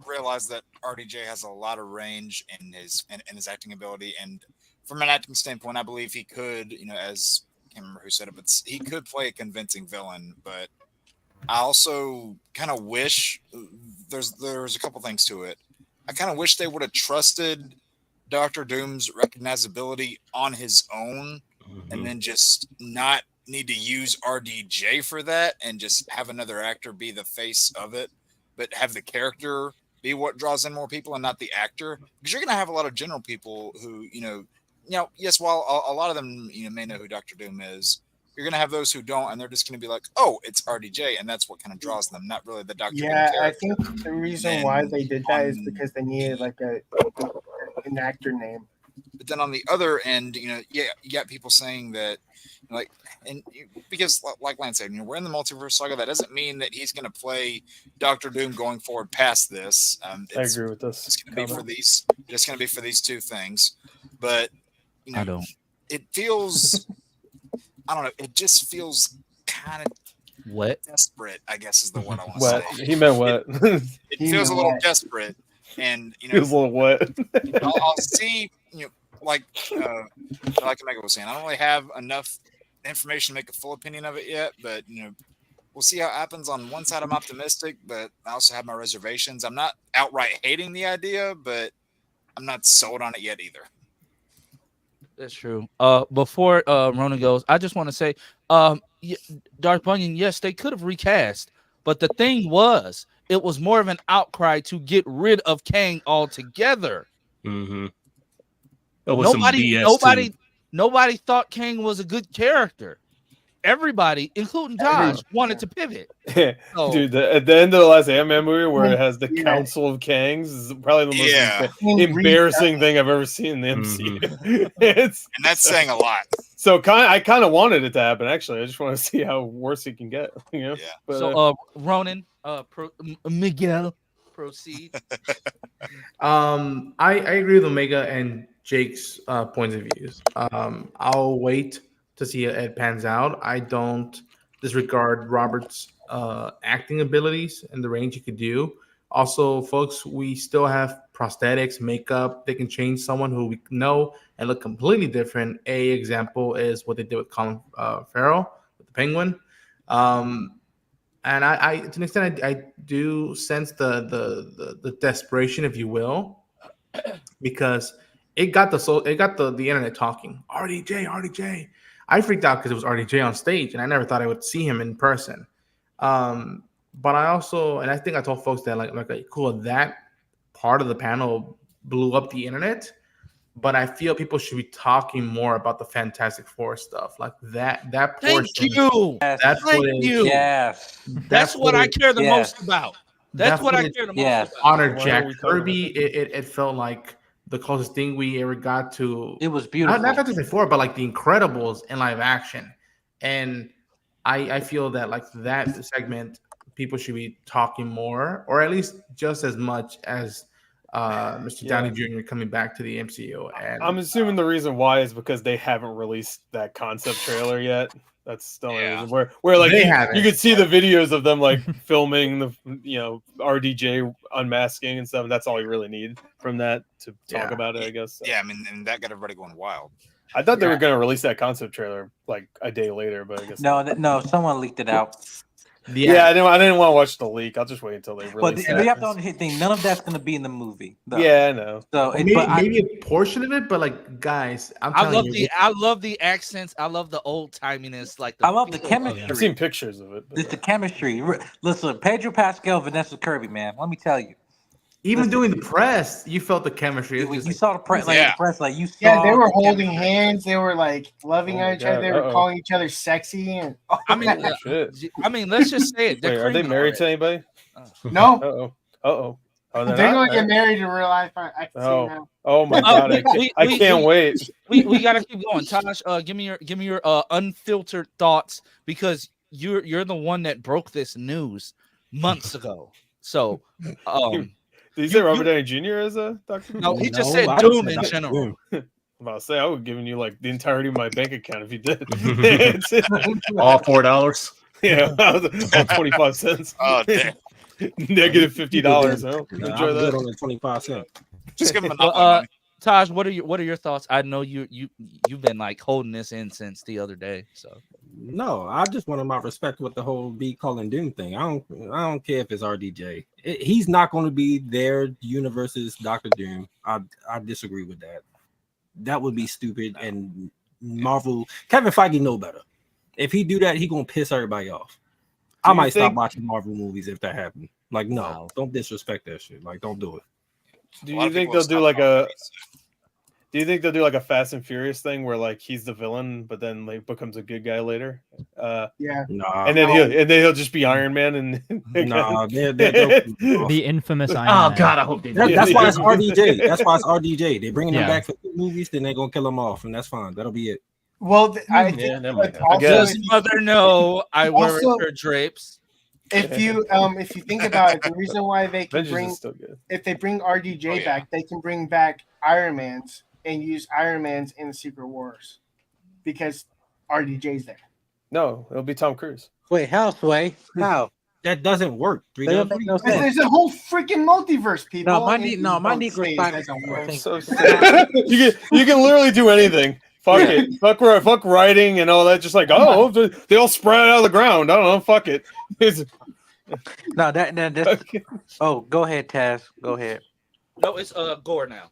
realize that RDJ has a lot of range in his acting ability, and from an acting standpoint, I believe he could, as I can't remember who said it, but he could play a convincing villain. But I also kind of wish there's a couple things to it. I kind of wish they would have trusted Dr. Doom's recognizability on his own, and then just not need to use RDJ for that, and just have another actor be the face of it, but have the character be what draws in more people and not the actor. Because you're going to have a lot of general people who, yes, while a lot of them may know who Dr. Doom is, you're going to have those who don't, and they're just going to be like, oh, it's RDJ, and that's what kind of draws them, not really the Dr. Doom character. I think the reason why they did that is because they needed like an actor name. But then on the other end, you got people saying that, because like Lance said, we're in the multiverse saga. That doesn't mean that he's going to play Dr. Doom going forward past this. I agree with this. It's going to be for these. It's going to be for these two things. But I don't. It feels. I don't know. It just feels kind of wet, desperate, I guess is the word I want to say. He meant wet. It feels a little desperate, and feels a little wet. I'll see. Like Omega was saying, I don't really have enough information to make a full opinion of it yet, but we'll see how it happens. On one side, I'm optimistic, but I also have my reservations. I'm not outright hating the idea, but I'm not sold on it yet either. That's true. Before Rona goes, I just want to say, Dark Bunyan, yes, they could have recast, but the thing was, it was more of an outcry to get rid of Kang altogether. Mm-hmm. Nobody thought Kang was a good character. Everybody, including Josh, wanted to pivot. So, dude, at the end of the last Ant-Man movie, where it has the Council of Kangs, is probably the most embarrassing thing I've ever seen in the MCU. And that's saying a lot. So I kind of wanted it to happen. Actually, I just want to see how worse it can get. Yeah. But, so, Ronan, Miguel, proceed. I agree with Omega and Jake's points of views. I'll wait to see how it pans out. I don't disregard Robert's acting abilities and the range he could do. Also, folks, we still have prosthetics, makeup. They can change someone who we know and look completely different. A example is what they did with Colin Farrell with the Penguin. And I to an extent, I do sense the desperation, if you will, because it got the internet talking. RDJ. I freaked out because it was RDJ on stage, and I never thought I would see him in person. But I also, and I think I told folks that cool, that part of the panel blew up the internet. But I feel people should be talking more about the Fantastic Four stuff, like that portion. Thank you. Thank you. Yes. That's what I care the most about. That's what I care the most about. Honor Jack Kirby. It felt like the closest thing we ever got to. It was beautiful. Not Fantastic Four, but like the Incredibles in live action. And I feel that like that segment, people should be talking more, or at least just as much as Mr. Downey Jr. coming back to the MCU. And I'm assuming the reason why is because they haven't released that concept trailer yet. That's the only reason. Where like you could see the videos of them like filming the RDJ unmasking and stuff. And that's all you really need from that to talk about it, I guess. So. Yeah, I mean, and that got everybody going wild. I thought they were going to release that concept trailer like a day later, but I guess no, someone leaked it out. Yeah, I didn't want to watch the leak. I'll just wait until they release it. But we have to understand, none of that's going to be in the movie. Though. Yeah, I know. So maybe a portion of it, but like, guys, I love the accents. I love the old timiness. I love the chemistry. I've seen pictures of it. It's the chemistry. Listen, Pedro Pascal, Vanessa Kirby, man. Let me tell you. Even doing the press, you felt the chemistry. You saw the press, the press, like you saw. Yeah, they were holding hands. They were like loving each other. They were calling each other sexy. And I mean, let's just say it. Wait, are they married to anybody? No. Uh-oh. They're going to get married in real life. I can see now. Oh my god! I can't wait. We gotta keep going. Tosh, give me your unfiltered thoughts, because you're the one that broke this news months ago. So Did you say Robert Downey Jr. as a Doctor? No, he just said Doom in general. I'm about to say I would have given you like the entirety of my bank account if you did. All $4. Yeah, all 25 cents. Oh damn! Negative $50. Oh, enjoy that. On the 25 cents. Just give him enough money. Taj, what are your thoughts? I know you've been like holding this in since the other day. So no, I just wanted my respect with the whole Be Calling Doom thing. I don't care if it's RDJ. He's not going to be their universe's Doctor Doom. I disagree with that. That would be stupid. And Marvel, Kevin Feige know better. If he do that, he gonna piss everybody off. I might stop watching Marvel movies if that happens. Like, no, don't disrespect that shit. Like, don't do it. Do you think they'll do like a? Do you think they'll do like a Fast and Furious thing where like he's the villain, but then like becomes a good guy later? Yeah. Nah. And then he'll just be Iron Man and nah, the infamous Iron Man. Oh God, I hope they. That's why it's RDJ. That's why it's RDJ. They're bringing him back for 2 movies, then they're gonna kill him off, and that's fine. That'll be it. Well, I think does mother know I wear her drapes? If you think about it, the reason why they can bring if they bring RDJ back, they can bring back Iron Man's and use Iron Man's in the Secret Wars because RDJ's there. No, it'll be Tom Cruise. Wait, how, Sway? How? That doesn't work. There's a whole freaking multiverse, people. No, my Negro doesn't work. So you can literally do anything. Fuck it. Fuck writing and all that. Just like, oh, they all spread out of the ground. I don't know. Fuck it. No, that. Oh, go ahead, Taz. Go ahead. No, it's Gore now.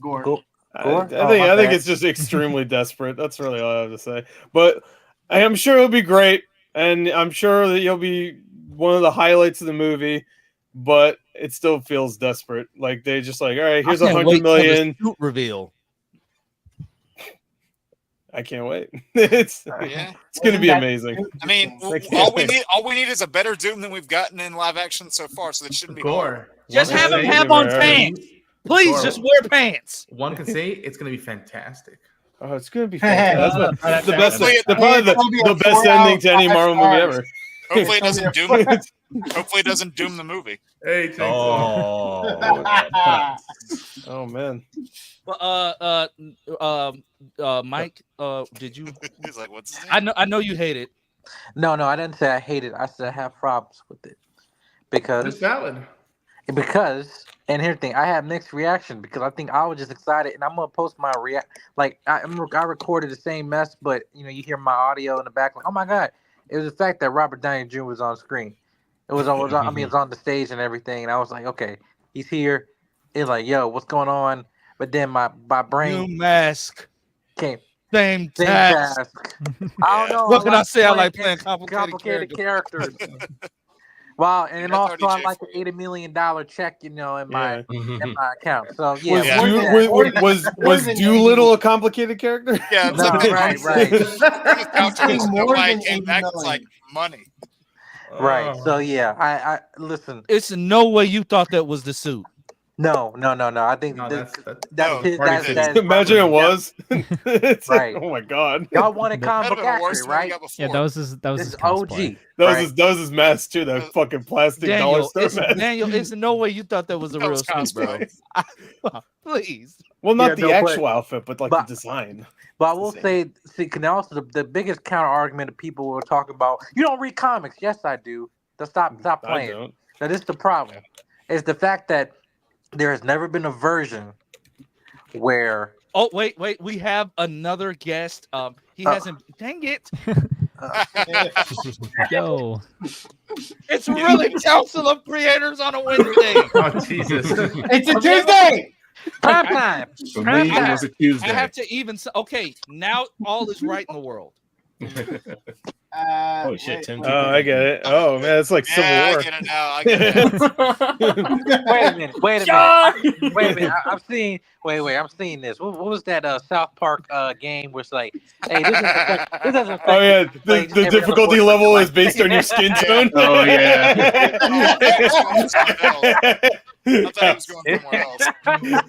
Gore. I think it's just extremely desperate. That's really all I have to say. But I am sure it'll be great, and I'm sure that you'll be one of the highlights of the movie. But it still feels desperate. Like they just like, all right, here's $100 million suit reveal. I can't wait. It's going to be amazing. I mean, all we need is a better Doom than we've gotten in live action so far. So that shouldn't be hard. Just have him have on pants. Please, just wear pants. One can say it's going to be fantastic. Oh, it's going to be fantastic. That's the best. The best ending to any Marvel movie ever. Hopefully, it doesn't doom it. Hopefully, it doesn't doom the movie. Hey, oh man. Well, Mike, did you? He's like, what's his name? I know you hate it. No, I didn't say I hate it. I said I have problems with it because it's valid. Because, and here's the thing, I have mixed reaction because I think I was just excited, and I'm gonna post my like I recorded the same mess, but you hear my audio in the back, like, oh my god, it was the fact that Robert Downey Jr. was on screen. It was on the stage and everything, and I was like, okay, he's here. It's like, yo, what's going on? But then my brain new mask came. Same task. I don't know. What can I say? I like playing complicated characters. Wow, and then also I like an $80 million check, in my account. So was Doolittle a complicated character? Yeah, right. Nobody came back. It's like money. Right. So yeah, I listen. It's no way you thought that was the suit. No. I think that's imagine it was. Right. Oh my god. Y'all wanted comic book action, right? Yeah, that was his OG. That was his mask too. That fucking plastic dollar store mask. Daniel, it's no way you thought that was a real suit, bro. Please. Well, not the actual outfit, but like the design. But I will say, also the biggest counter argument that people will talk about, you don't read comics. Yes, I do. Stop playing. I don't. Now, this is the problem. It's the fact that there has never been a version where. Oh, wait. We have another guest. He hasn't. Dang it. Yo. It's really Council of Creators on a Wednesday. Oh, Jesus. It's a Tuesday. Prime time. For me, it was a Tuesday. I have to even say, okay, now all is right in the world. Oh shit, Tim. Oh, I get it. Oh man, it's like Civil War. I get it now. I get it. Wait a minute. I'm seeing this. What was that South Park game where it's like, hey, this doesn't affect oh yeah, the difficulty level is based on your skin tone. Oh yeah. I thought he was going somewhere else.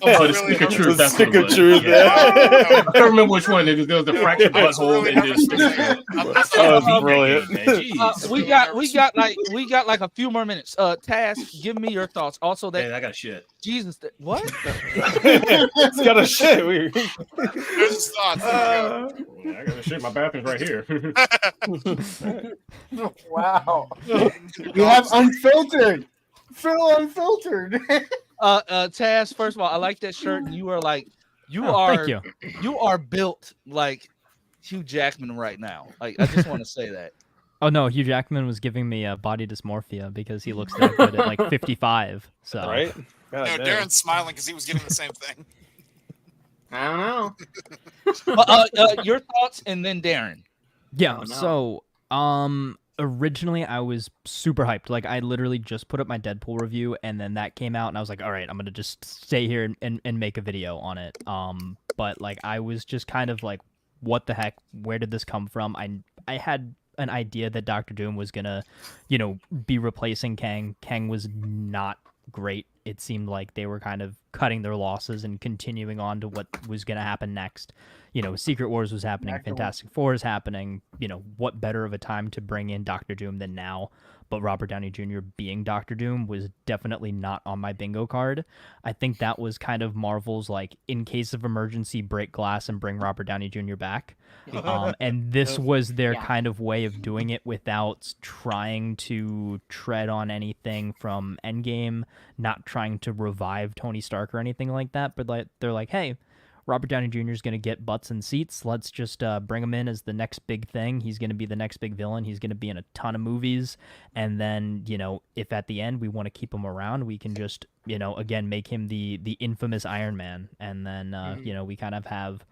Oh, the stick of truth. That's stick what it of was. truth. Yeah. I don't remember which one. There was the fractured butthole and just. That was brilliant. We got like a few more minutes. Taz, give me your thoughts. Also, that I got shit. Jesus, what? It's got a shit. There's his thoughts. I got to shit. My bathroom's right here. Wow. You have unfiltered. Phil unfiltered. Taz, first of all, I like that shirt. And you are like, thank you. You are built like Hugh Jackman right now. Like, I just want to say that. Oh no, Hugh Jackman was giving me body dysmorphia because he looks that good at like 55. So right? No, Darren's smiling because he was getting the same thing. I don't know. Your thoughts, and then Darren. Yeah. Oh, no. So originally I was super hyped. Like I literally just put up my Deadpool review, and then that came out, and I was like, all right, I'm gonna just stay here and make a video on it. But like I was just kind of like, what the heck? Where did this come from? I had an idea that Dr. Doom was gonna, be replacing Kang. Kang was not great. It seemed like they were kind of cutting their losses and continuing on to what was gonna happen next. Secret Wars was happening, Fantastic Four is happening. What better of a time to bring in Dr. Doom than now? But Robert Downey Jr. being Dr. Doom was definitely not on my bingo card. I think that was kind of Marvel's, like, in case of emergency, break glass and bring Robert Downey Jr. back. And this was their kind of way of doing it without trying to tread on anything from Endgame, not trying to revive Tony Stark or anything like that. But they're like, hey, Robert Downey Jr. is going to get butts and seats. Let's just bring him in as the next big thing. He's going to be the next big villain. He's going to be in a ton of movies. And then, if at the end we want to keep him around, we can just, again, make him the infamous Iron Man. And then, we kind of have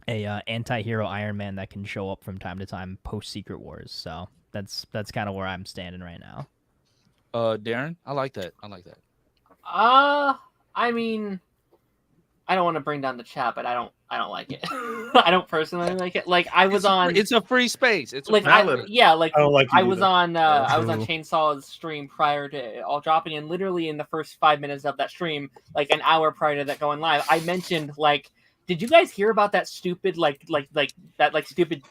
a anti-hero Iron Man that can show up from time to time post Secret Wars. So that's kind of where I'm standing right now. Darren, I like that. I mean, I don't want to bring down the chat, but I don't like it. I don't personally like it. Like I was on. It's a free space. It's like valid. I was on Chainsaw's stream prior to all dropping, and literally in the first 5 minutes of that stream, like an hour prior to that going live, I mentioned like, did you guys hear about that stupid stupid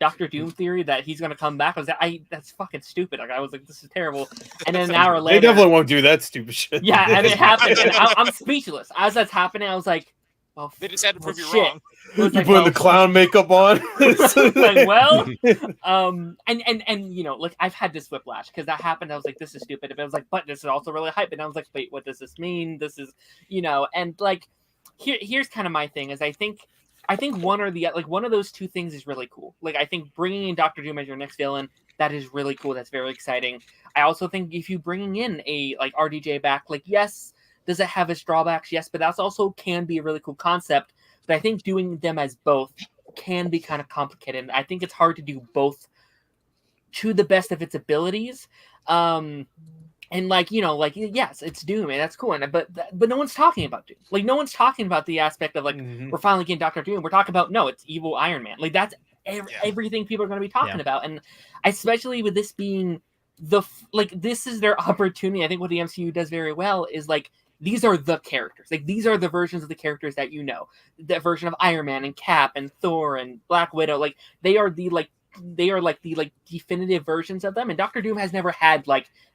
Doctor Doom theory that he's gonna come back? I was like, that's fucking stupid. Like I was like, this is terrible. And then an hour later, they definitely won't do that stupid shit. Yeah, and it happened. And I'm speechless as that's happening. I was like, well, they just had to prove you wrong. You like, putting the clown makeup on. like, well, and like I've had this whiplash because that happened. I was like, this is stupid. But I was like, but this is also really hype. And I was like, wait, what does this mean? This is, and like, here's kind of my thing is I think one or the one of those two things is really cool. Like I think bringing in Dr. Doom as your next villain, that is really cool. That's very exciting. I also think if you bringing in a like RDJ back, like yes, does it have its drawbacks? Yes, but that's also can be a really cool concept. But I think doing them as both can be kind of complicated. I think it's hard to do both to the best of its abilities. And yes, it's Doom, and that's cool. But no one's talking about Doom. Like no one's talking about the aspect of like we're finally getting Dr. Doom. We're talking about no, it's evil Iron Man. Like that's everything people are going to be talking about. And especially with this being this is their opportunity. I think what the MCU does very well is like these are the characters. Like these are the versions of the characters that that version of Iron Man and Cap and Thor and Black Widow. Like they are the definitive versions of them. And Dr. Doom has never had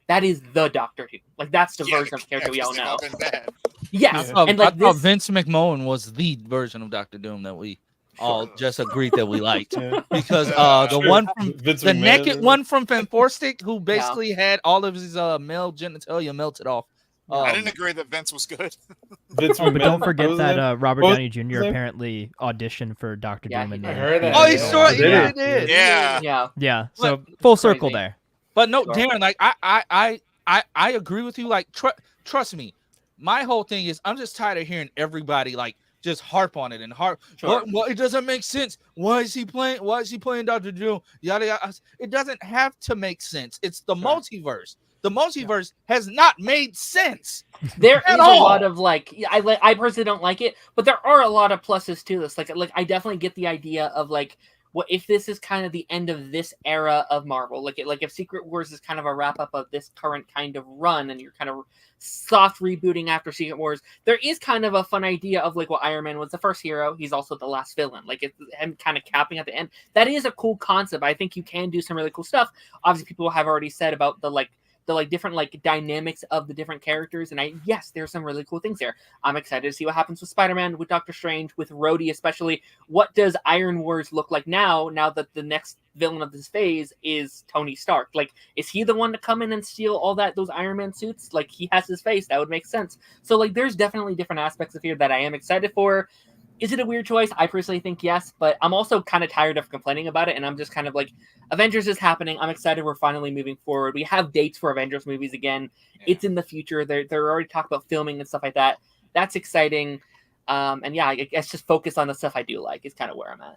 that is the Doctor Doom. Like that's the version of the character we all know. Yes. I thought Vince McMahon was the version of Dr. Doom that we all just agreed that we liked. Because the one from the naked one from Fantastic who basically had all of his male genitalia melted off. I didn't agree that Vince was good. But don't forget that Robert Downey Jr. apparently auditioned for Dr. Doom. I heard that. Oh, he sure did. Yeah. So full circle there. But no, Darren, like I agree with you. Like trust me, my whole thing is I'm just tired of hearing everybody like just harp on it and harp. Sure. Well, it doesn't make sense. Why is he playing Dr. Doom? Yada yada. It doesn't have to make sense. It's the multiverse. The multiverse has not made sense. There is a lot of I personally don't like it, but there are a lot of pluses to this. Like I definitely get the idea of like what if this is kind of the end of this era of Marvel? Like if Secret Wars is kind of a wrap up of this current kind of run, and you're kind of soft rebooting after Secret Wars, there is kind of a fun idea of like, well, Iron Man was the first hero, he's also the last villain. Like it's him kind of capping at the end. That is a cool concept. I think you can do some really cool stuff. Obviously, people have already said about the different like dynamics of the different characters, and yes, there's some really cool things there. I'm excited to see what happens with Spider-Man, with Doctor Strange, with Rhodey, especially. What does Iron Wars look like now that the next villain of this phase is Tony Stark? Like, is he the one to come in and steal all those Iron Man suits? Like, he has his face, that would make sense. So like, there's definitely different aspects of here that I am excited for. Is it a weird choice? I personally think yes, but I'm also kind of tired of complaining about it, and I'm just kind of like, Avengers is happening. I'm excited we're finally moving forward. We have dates for Avengers movies again. Yeah. It's in the future. They're already talking about filming and stuff like that. That's exciting. And yeah, I guess just focus on the stuff I do like is kind of where I'm at.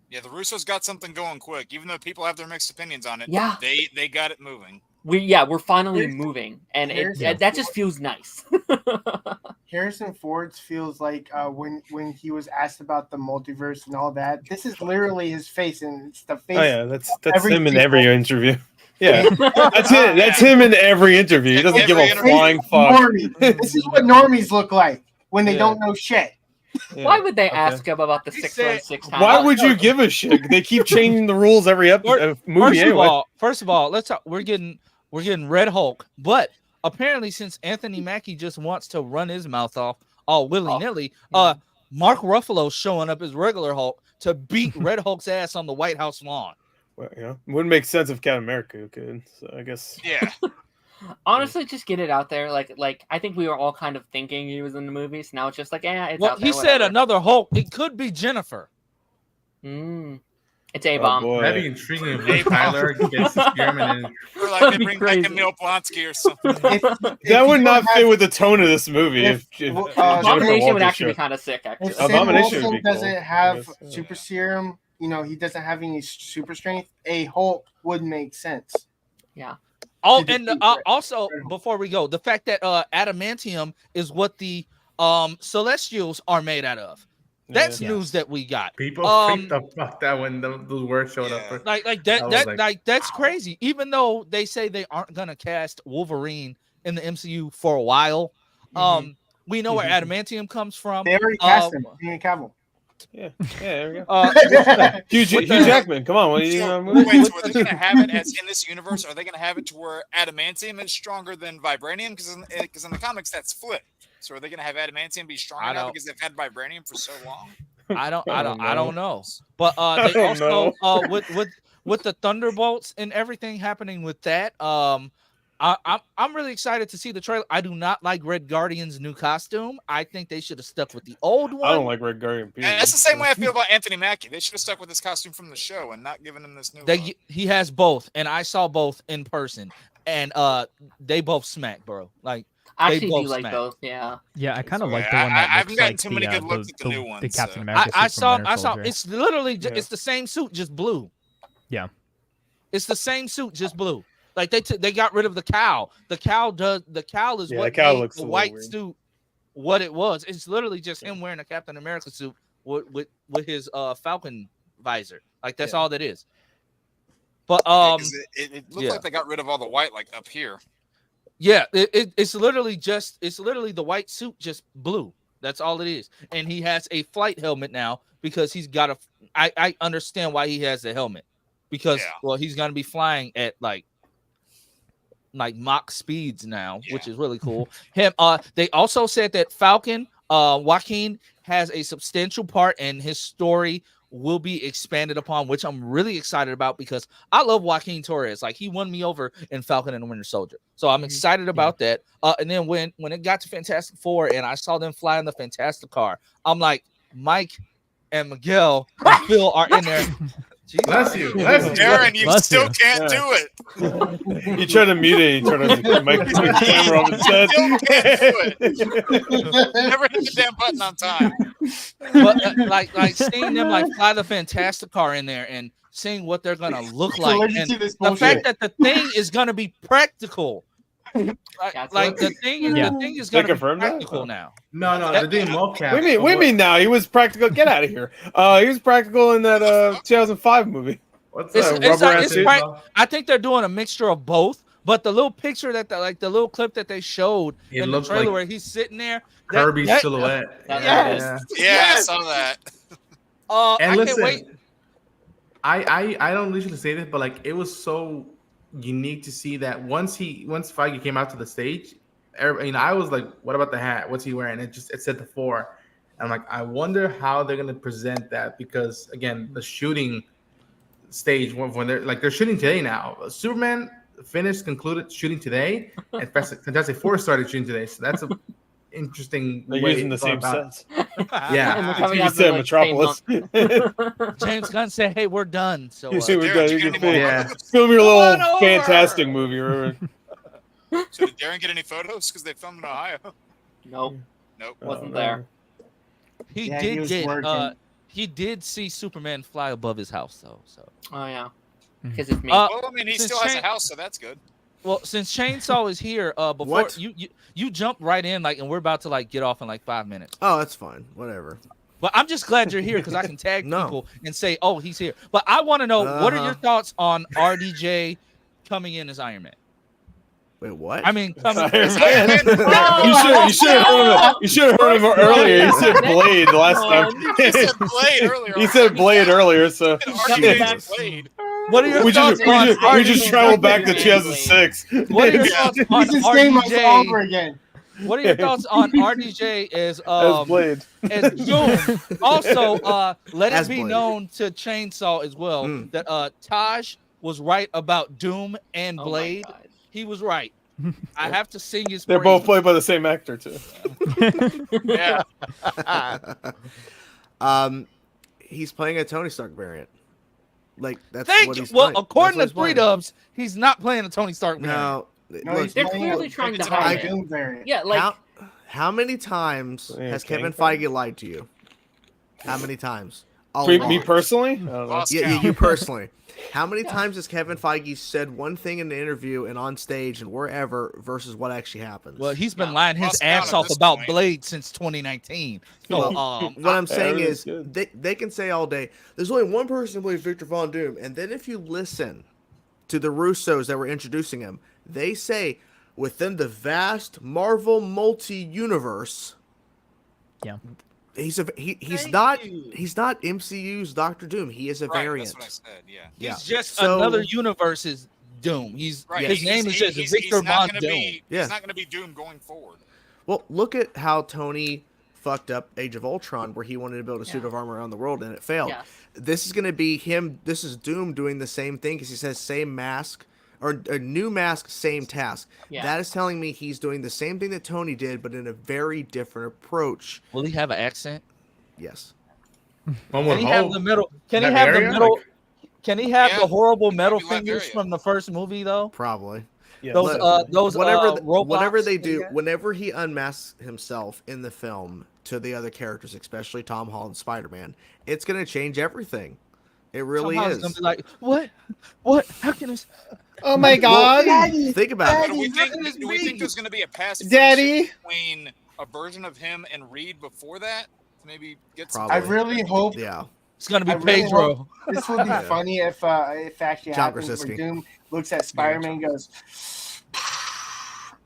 Yeah, the Russos got something going quick. Even though people have their mixed opinions on it, yeah, they got it moving. We're finally moving, and that just feels nice. Harrison Ford's feels like when he was asked about the multiverse and all that. This is literally his face, and it's the face. Oh yeah, that's him in every interview. Yeah, that's it. That's him in every interview. He doesn't give a flying fuck. This is what normies look like when they don't know shit. Yeah. Why would they ask him about the 616 times? Why would you give a shit? They keep changing the rules every episode. Movie anyway. First of all, let's talk. We're getting Red Hulk, but apparently, since Anthony Mackie just wants to run his mouth off all willy-nilly, Mark Ruffalo's showing up as regular Hulk to beat Red Hulk's ass on the White House lawn. Well, it wouldn't make sense if Captain America could. So I guess. Yeah. Honestly, just get it out there. Like I think we were all kind of thinking he was in the movies. Now it's just like, it's well, out there. He said another Hulk. It could be Jennifer. It's A-bomb. That'd be intriguing if Tyler gets experiment. Or like they bring back Emil Blonsky or something. That would not fit with the tone of this movie. If Abomination would actually be kind of sick, actually. If Abomination would be cool. Doesn't have super serum, he doesn't have any super strength, a Hulk would make sense. Yeah. Oh, and also, before we go, the fact that adamantium is what the Celestials are made out of. That's news that we got. People freaked the fuck out when those words showed up. That's crazy. Even though they say they aren't gonna cast Wolverine in the MCU for a while, we know where adamantium comes from. They already cast him. Henry Cavill. Yeah, there we go. Hugh Jackman, come on. Wait, so are they going to have it as in this universe? Are they going to have it to where adamantium is stronger than vibranium? Because in the comics, that's flipped. So are they going to have adamantium be stronger now because they've had vibranium for so long? I don't know. But they also with the Thunderbolts and everything happening with that, I'm really excited to see the trailer. I do not like Red Guardian's new costume. I think they should have stuck with the old one. I don't like Red Guardian. That's the same way I feel about Anthony Mackie. They should have stuck with his costume from the show and not given him this new one. He has both, and I saw both in person, and they both smack, bro. Like I actually do like both. Yeah. Yeah, I kind of like the one that looks like too many good looks at the new one. The Captain America. I saw. It's literally it's the same suit, just blue. Yeah. It's the same suit, just blue. Like they got rid of the cowl. The cowl is what made the white suit what it was. It's literally just him wearing a Captain America suit with his Falcon visor. Like that's all that is. But it looks like they got rid of all the white like up here. Yeah, it's literally the white suit, just blue. That's all it is. And he has a flight helmet now because he's got I understand why he has the helmet because he's gonna be flying at like Mach speeds now, which is really cool. They also said that Falcon, Joaquin has a substantial part and his story will be expanded upon, which I'm really excited about because I love Joaquin Torres. Like he won me over in Falcon and the Winter Soldier. So I'm excited about that. And then when it got to Fantastic Four and I saw them fly in the Fantastic Car, I'm like, Mike and Miguel and Phil are in there. Bless you. Aaron, you still can't do it. You try to mute it, you turn on the camera off instead. Still can't do it. Never hit the damn button on time. But like seeing them like fly the Fantastic Car in there and seeing what they're gonna look like, and the fact that the thing is gonna be practical Like the thing is, the thing is going to be practical now. No, they're doing mocap. What do you mean now? He was practical. Get out of here. He was practical in that 2005 movie. What's that? I think they're doing a mixture of both. But the little picture that the little clip that they showed in the trailer where he's sitting there, Kirby's silhouette. Yeah, I saw that. And I listen, can't wait. I don't usually say this, but like it was so unique to see that once Feige came out to the stage, I was like, what about the hat? What's he wearing? It said the 4. I'm like, I wonder how they're gonna present that, because again, the shooting stage when they're shooting today now. Superman concluded shooting today, and Fantastic Four started shooting today. So that's a interesting. They're way using the same about sets. Yeah, you said Metropolis. James Gunn said, "Hey, we're done." So we're done. You can film your little fantastic movie. Remember? So did Darren get any photos? Because they filmed in Ohio. Nope. Nope. Wasn't there. He did see Superman fly above his house, though. So. Oh yeah. Because it's me. Well, I mean, he still has a house, so that's good. Well, since Chainsaw is here, before you jump right in, and we're about to get off in 5 minutes. Oh, that's fine. Whatever. But I'm just glad you're here because I can tag people and say, "Oh, he's here." But I want to know what are your thoughts on RDJ coming in as Iron Man? Wait, what? I mean, coming. You should have heard him earlier. He said Blade last time. He said Blade earlier. He said Blade earlier. So Blade. What are your thoughts on we just traveled back to 2006. What are your thoughts on RDJ? Over again. What are your thoughts on RDJ as Blade? As Doom? Also, let it be known to Chainsaw as well that Taj was right about Doom and Blade. He was right. I have to sing his They're praise. both played by the same actor too. Yeah. He's playing a Tony Stark variant. Like that's what he's well, playing. according to 3 Dubs, he's not playing a Tony Stark variant. No, look, they're clearly trying to hide it. Doom variant. Yeah, like how many times has Kevin Feige lied to you? How many times? Me personally? Yeah, you personally. How many times has Kevin Feige said one thing in the interview and on stage and wherever versus what actually happens? Well, he's been lying his ass off about Blade since 2019. So, what I'm saying is they can say all day, there's only one person who plays Victor Von Doom. And then if you listen to the Russos that were introducing him, they say within the vast Marvel multi-universe, he's not MCU's Doctor Doom. He is a variant. That's what I said. Yeah. He's just another universe's Doom. His name is just Victor Von Doom. He's not going to be Doom going forward. Well, look at how Tony fucked up Age of Ultron, where he wanted to build a suit of armor around the world and it failed. Yes. This is going to be him. This is Doom doing the same thing because he says same mask or a new mask, same task. Yeah. That is telling me he's doing the same thing that Tony did, but in a very different approach. Will he have an accent? Yes. Can he have the middle? Can he have the middle? Can he have the horrible metal fingers from the first movie though? Probably. Yeah. Those whatever they do, whenever he unmasks himself in the film to the other characters, especially Tom Holland, Spider-Man, it's gonna change everything. It really is. Gonna be like, what? How can this? Oh my God! Daddy, think about it. Do we think there's going to be a past Daddy between a version of him and Reed before that? To maybe get some. I really hope. Yeah. It's gonna be Pedro. This would be funny if actually happens where Doom looks at Spider-Man and goes,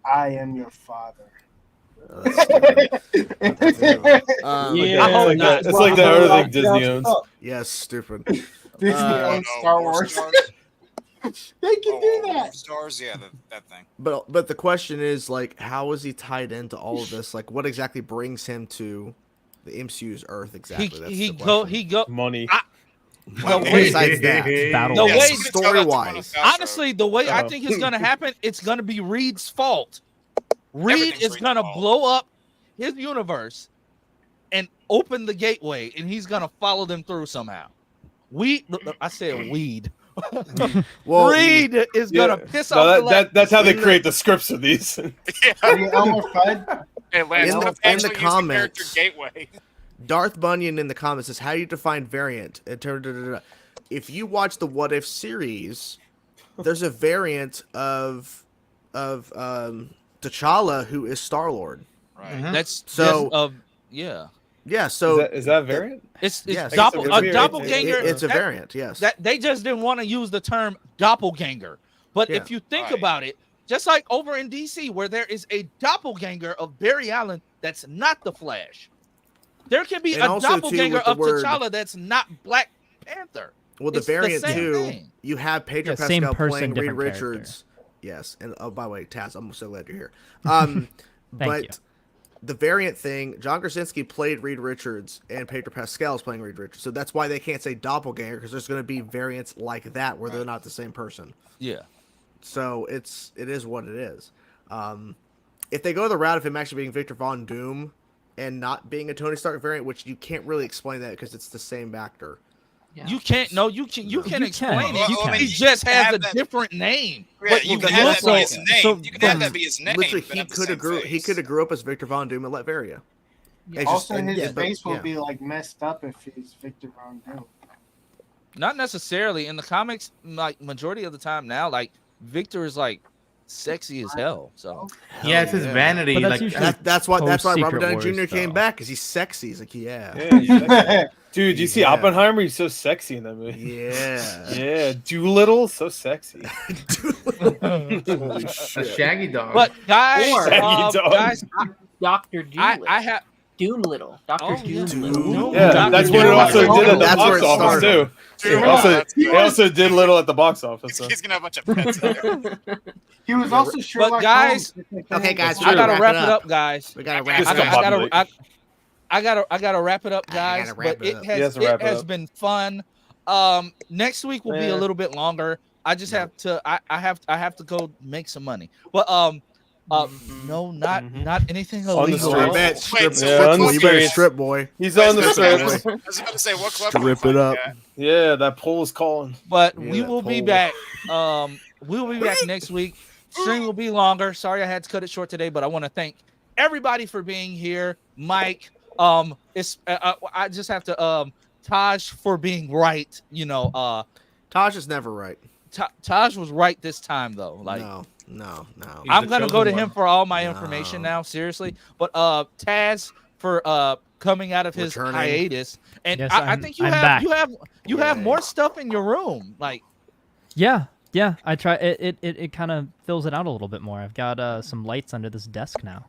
"I am your father." It's like that everything Disney owns. Yes, stupid. Disney owns Star Wars. They can do that. Stars, yeah, that thing. But the question is, like, how is he tied into all of this? Like, what exactly brings him to the MCU's Earth exactly? He go money. Besides that, battle. The way story wise, honestly, the way I think it's gonna happen, it's gonna be Reed's fault. Reed is gonna blow up his universe and open the gateway, and he's gonna follow them through somehow. I said weed. Well, Reed is gonna piss off. That's how they create the scripts of these. Elmer Fudd. Hey, Lance, in the comments, gateway. Darth Bunyan in the comments says, "How do you define variant?" If you watch the What If series, there's a variant of T'Challa, who is Star-Lord. Right. Mm-hmm. That's so. Yeah. So is that a variant? It's yes. a doppelganger. It's a variant. Yes. That they just didn't want to use the term doppelganger. But if you think about it, just like over in DC, where there is a doppelganger of Barry Allen that's not the Flash, there can be a doppelganger of T'Challa that's not Black Panther. Well, the variant too. You have Pedro Pascal playing Reed Richards. Yes, and by the way, Taz, I'm so glad you're here. But the variant thing, John Krasinski played Reed Richards, and Pedro Pascal is playing Reed Richards. So that's why they can't say doppelganger, because there's going to be variants like that where they're not the same person. Yeah. So it is what it is. If they go the route of him actually being Victor Von Doom and not being a Tony Stark variant, which you can't really explain that because it's the same actor. Yeah. You can't. No, you can. You can explain it. He just has a different name. Yeah, you can have that be his name. You can have that be his name. Literally, he could have grew up as Victor Von Doom in Latveria. Yeah. Also, his face will be like messed up if he's Victor Von Doom. Not necessarily in the comics. Like majority of the time now, like Victor is like sexy as hell. So yeah, it's his vanity. That's why Robert Downey Jr. came back, because he's sexy. He's like, dude, do you see Oppenheimer? He's so sexy in that movie. Yeah, Doolittle, so sexy. Holy shit. Shaggy Dog. But guys, Dr. Doolittle. I have Doolittle. Dr. Doolittle. Yeah, that's what it also did at the box office too. They also did little at the box office. He's gonna have a bunch of pets there. He was also Sherlock But guys, okay, guys, I gotta wrap it up, guys. We gotta wrap it up. I gotta wrap it up, guys. But it has been fun. Next week will be a little bit longer. I just have to. I have to go make some money. But no, not anything illegal. On the strip, you better strip, boy. He's on the strip. I was about to say, what club? Strip it up. Yeah, that pole is calling. But we will be back. We will be back next week. Stream will be longer. Sorry, I had to cut it short today, but I want to thank everybody for being here. Mike, I just have to Taj for being right. You know, Taj is never right. Taj was right this time though. Like no. I'm gonna go to him for all my information now, seriously. But Taz for coming out of his hiatus, and yes, I think you have more stuff in your room. Like, yeah, I try it kind of fills it out a little bit more. I've got some lights under this desk now.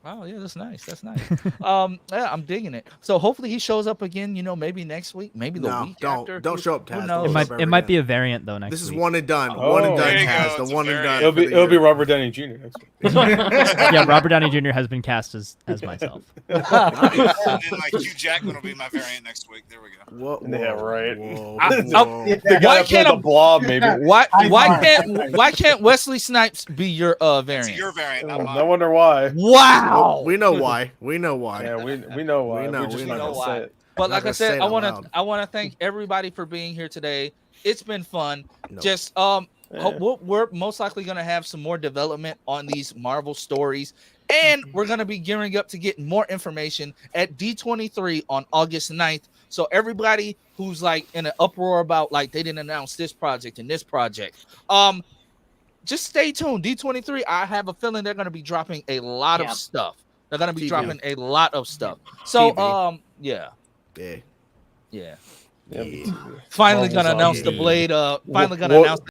Oh yeah, that's nice. Yeah, I'm digging it. So hopefully he shows up again. You know, maybe next week, maybe the week after. Don't show up, Taz. It might be a variant though next week. This is one and done. One and done, Taz. The one and done. It'll be Robert Downey Jr. next week. Yeah, Robert Downey Jr. has been cast as myself. And then Hugh Jackman will be my variant next week. There we go. Yeah, right. The guy played the Blob, maybe. Why can't Wesley Snipes be your variant? It's your variant, not mine. I wonder why. Wow. We know why. Yeah, we know why. We know why. But like I said, I want to thank everybody for being here today. It's been fun. Just we're most likely going to have some more development on these Marvel stories, and we're going to be gearing up to get more information at D23 on August 9th. So everybody who's like in an uproar about like they didn't announce this project and this project, just stay tuned. D23, I have a feeling they're going to be dropping a lot of stuff. They're going to be dropping a lot of stuff. So yeah. Finally going to announce the Blade. Finally going to announce